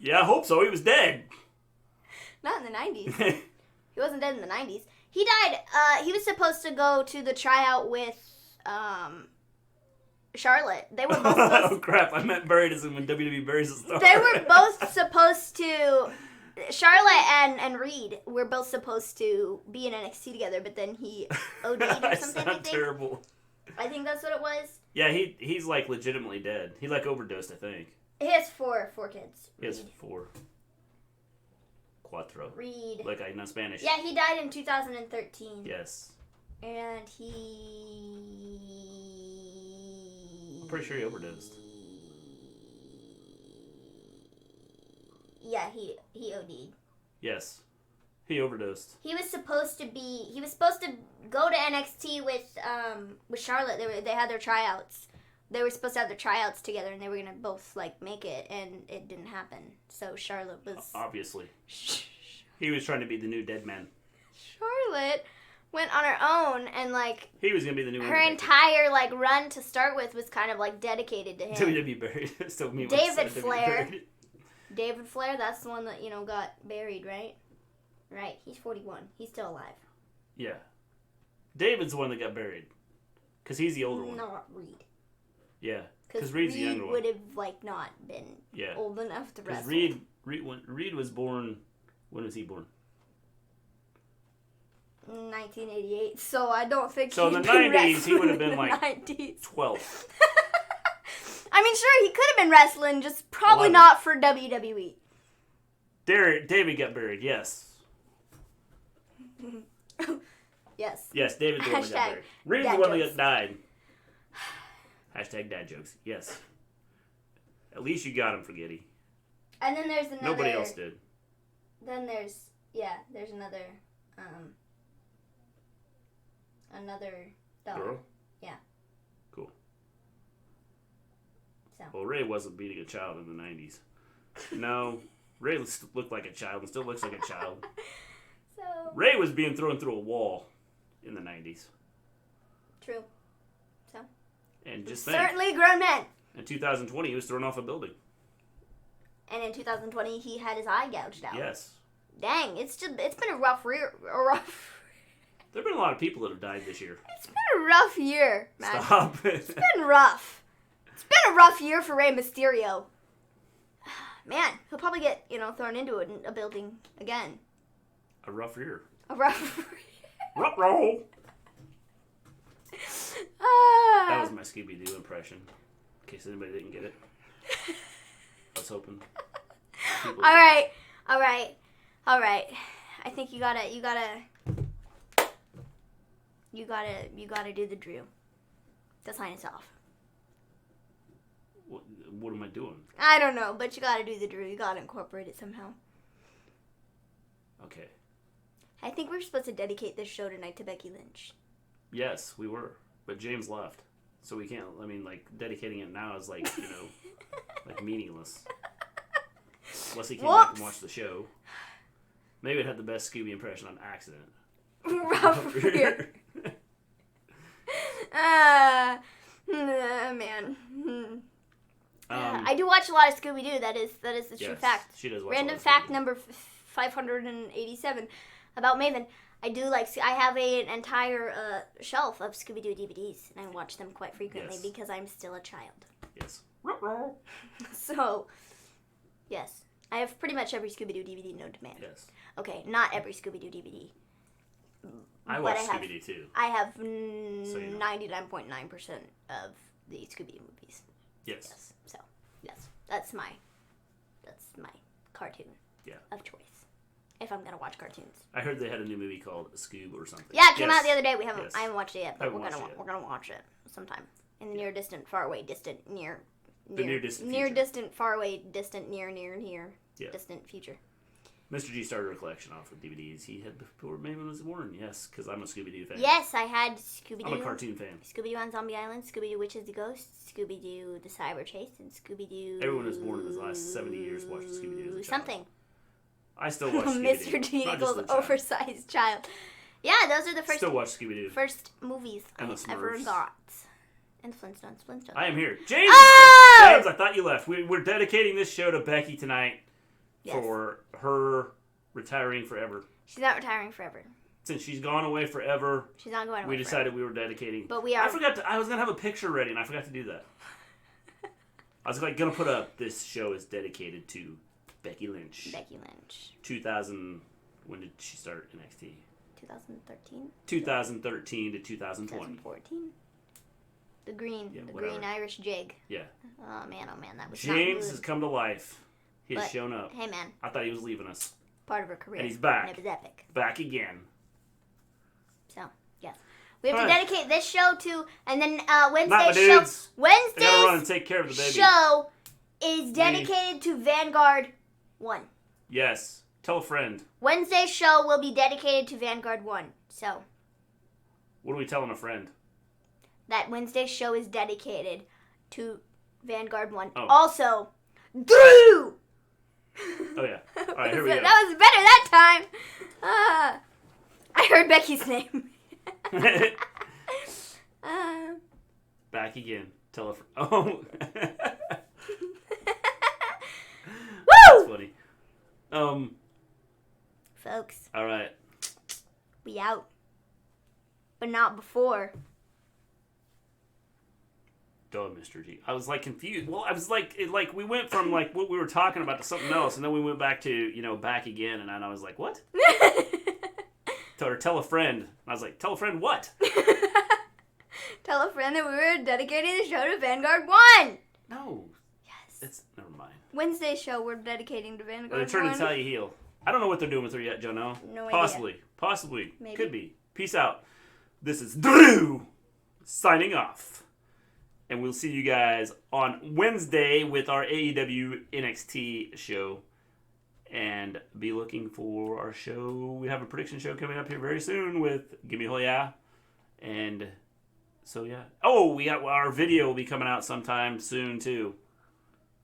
Yeah, I hope so. He was dead. Not in the 90s. He wasn't dead in the 90s. He died, he was supposed to go to the tryout with, Charlotte. They were both supposed Oh, crap. I meant buried as in when WWE buries a star. They were both supposed to... Charlotte and Reed were both supposed to be in NXT together, but then he OD'd or something, I think. Terrible. I think that's what it was. Yeah, he's like legitimately dead. He like overdosed, I think. He has four kids. He has 4. Cuatro. Reed. Like I know Spanish. Yeah, he died in 2013. Yes. And I'm pretty sure he overdosed. Yeah, he OD'd. Yes. He overdosed. He was supposed to go to NXT with Charlotte. They had their tryouts. They were supposed to have their tryouts together, and they were gonna both like make it, and it didn't happen. So Charlotte was obviously. He was trying to be the new dead man. Charlotte went on her own, and like he was gonna be the new. Her entire like run to start with was kind of like dedicated to him. WWE buried. Still me. David Flair. David Flair, that's the one that got buried, right? Right. He's 41. He's still alive. Yeah. David's the one that got buried, because he's the older one. Not Reed. Yeah, because Reed's the younger one. Reed would have like not been old enough to wrestle. Reed was born. When was he born? 1988. So I don't think. So in the 90s, he would have been like 12. I mean, sure, he could have been wrestling, just probably 11. not for WWE. David got buried. Yes. Yes. Yes, David's the one that got buried. Reed's the one that died. Hashtag dad jokes. Yes. At least you got him, Forgetty. And then there's another... Nobody else did. Then there's Yeah, there's another dog. Girl? Yeah. Cool. So. Well, Ray wasn't beating a child in the 90s. No, Ray looked like a child and still looks like a child. So. Ray was being thrown through a wall in the 90s. True. So. And just think. Certainly grown men. In 2020, he was thrown off a building. And in 2020, he had his eye gouged out. Yes. Dang, it's been a rough year. There have been a lot of people that have died this year. It's been a rough year, man. Stop. It's been rough. It's been a rough year for Rey Mysterio. Man, he'll probably get, thrown into a building again. A rough year. A rough Ruh roll. That was my Scooby-Doo impression. In case anybody didn't get it. I was hoping. All right. I think you gotta do the Drew to sign us off. What am I doing? I don't know, but you gotta do the Drew. You gotta incorporate it somehow. Okay. I think we're supposed to dedicate this show tonight to Becky Lynch. Yes, we were. But James left. So we can't, dedicating it now is like meaningless. Unless he came back and watched the show. Maybe it had the best Scooby impression on accident. Rough year. Man. I do watch a lot of Scooby-Doo. That is the true fact. She does watch Random fact number 587 about Maven. I have an entire shelf of Scooby-Doo DVDs, and I watch them quite frequently because I'm still a child. Yes. So, yes. I have pretty much every Scooby-Doo DVD known to man. Yes. Okay, not every Scooby-Doo DVD. I watch Scooby-Doo too. I have 99.9% of the Scooby-Doo movies. Yes. So, yes. That's my cartoon of choice. If I'm gonna watch cartoons. I heard they had a new movie called Scoob or something. Yeah, it came out the other day. I haven't watched it yet, but we're gonna watch it sometime in the near distant, far away, distant, near distant, far away, distant, near, distant future. Mr. G started a collection off of DVDs he had before Maven was born. Yes, because I'm a Scooby-Doo fan. Yes, I had Scooby-Doo. I'm a cartoon fan. Scooby-Doo on Zombie Island, Scooby-Doo Witches the Ghost, Scooby-Doo The Cyber Chase, and Scooby-Doo... Everyone who's born in the last 70 years watched Scooby-Doo as a child. Something. I still watch Scooby-Doo. Mr. G equals oversized child. Yeah, those are the still watch Scooby-Doo. First movies and I ever got. And Flintstones. I am here. James! Oh! James, I thought you left. We're dedicating this show to Becky tonight for her retiring forever. She's not retiring forever. Since she's gone away forever, she's not going away we decided we were dedicating. But we are. I was going to have a picture ready, and I forgot to do that. I was going to put up, this show is dedicated to Becky Lynch. 2000, when did she start NXT? 2013? 2013 to 2020. 2014? The green Irish jig. Yeah. Oh man, that was James has come to life. He has shown up. Hey man. I thought he was leaving us. Part of her career. And he's back. And it was epic. Back again. So, yes. We have to dedicate this show to, and then Wednesday's I gotta run and take care of the baby. Show is dedicated to Vanguard 1. Yes. Tell a friend. Wednesday's show will be dedicated to Vanguard 1. So. What are we telling a friend? That Wednesday's show is dedicated to Vanguard 1. Oh. Also, Drew! Oh, yeah. All right, here we go. That was better that time. I heard Becky's name. Back again. Tell a friend. Oh. Woo! That's funny. Folks. All right. We out. But not before. Duh, Mr. G. I was confused. Well, I was we went from what we were talking about to something else, and then we went back to back again, and I was like, what? Tell a friend. And I was like, tell a friend what? Tell a friend that we were dedicating the show to Vanguard 1. No. Yes. Never mind. Wednesday's show we're dedicating to Vanguard 1. They're trying to tell you heel. I don't know what they're doing with her yet, Jono. No idea. Possibly. Maybe. Could be. Peace out. This is Drew signing off. And we'll see you guys on Wednesday with our AEW NXT show. And be looking for our show. We have a prediction show coming up here very soon with Gimme Hell Yeah. And so, yeah. Oh, we got our video will be coming out sometime soon, too.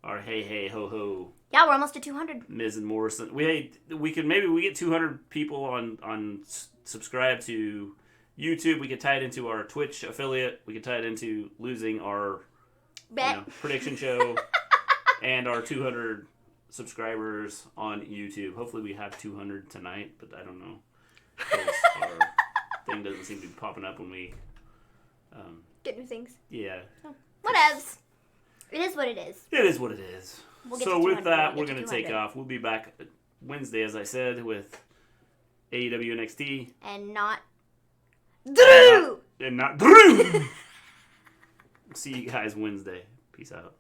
Our Hey Hey Ho Ho. Yeah, we're almost at 200. Miz and Morrison. We could maybe we get 200 people on subscribe to YouTube. We could tie it into our Twitch affiliate. We could tie it into losing our prediction show and our 200 subscribers on YouTube. Hopefully we have 200 tonight, but I don't know. Our thing doesn't seem to be popping up when we get new things. Yeah. So, whatevs. It is what it is. It is what it is. We'll so with that, we're going to take off. We'll be back Wednesday, as I said, with AEW NXT. And not Drew! And not Drew! See you guys Wednesday. Peace out.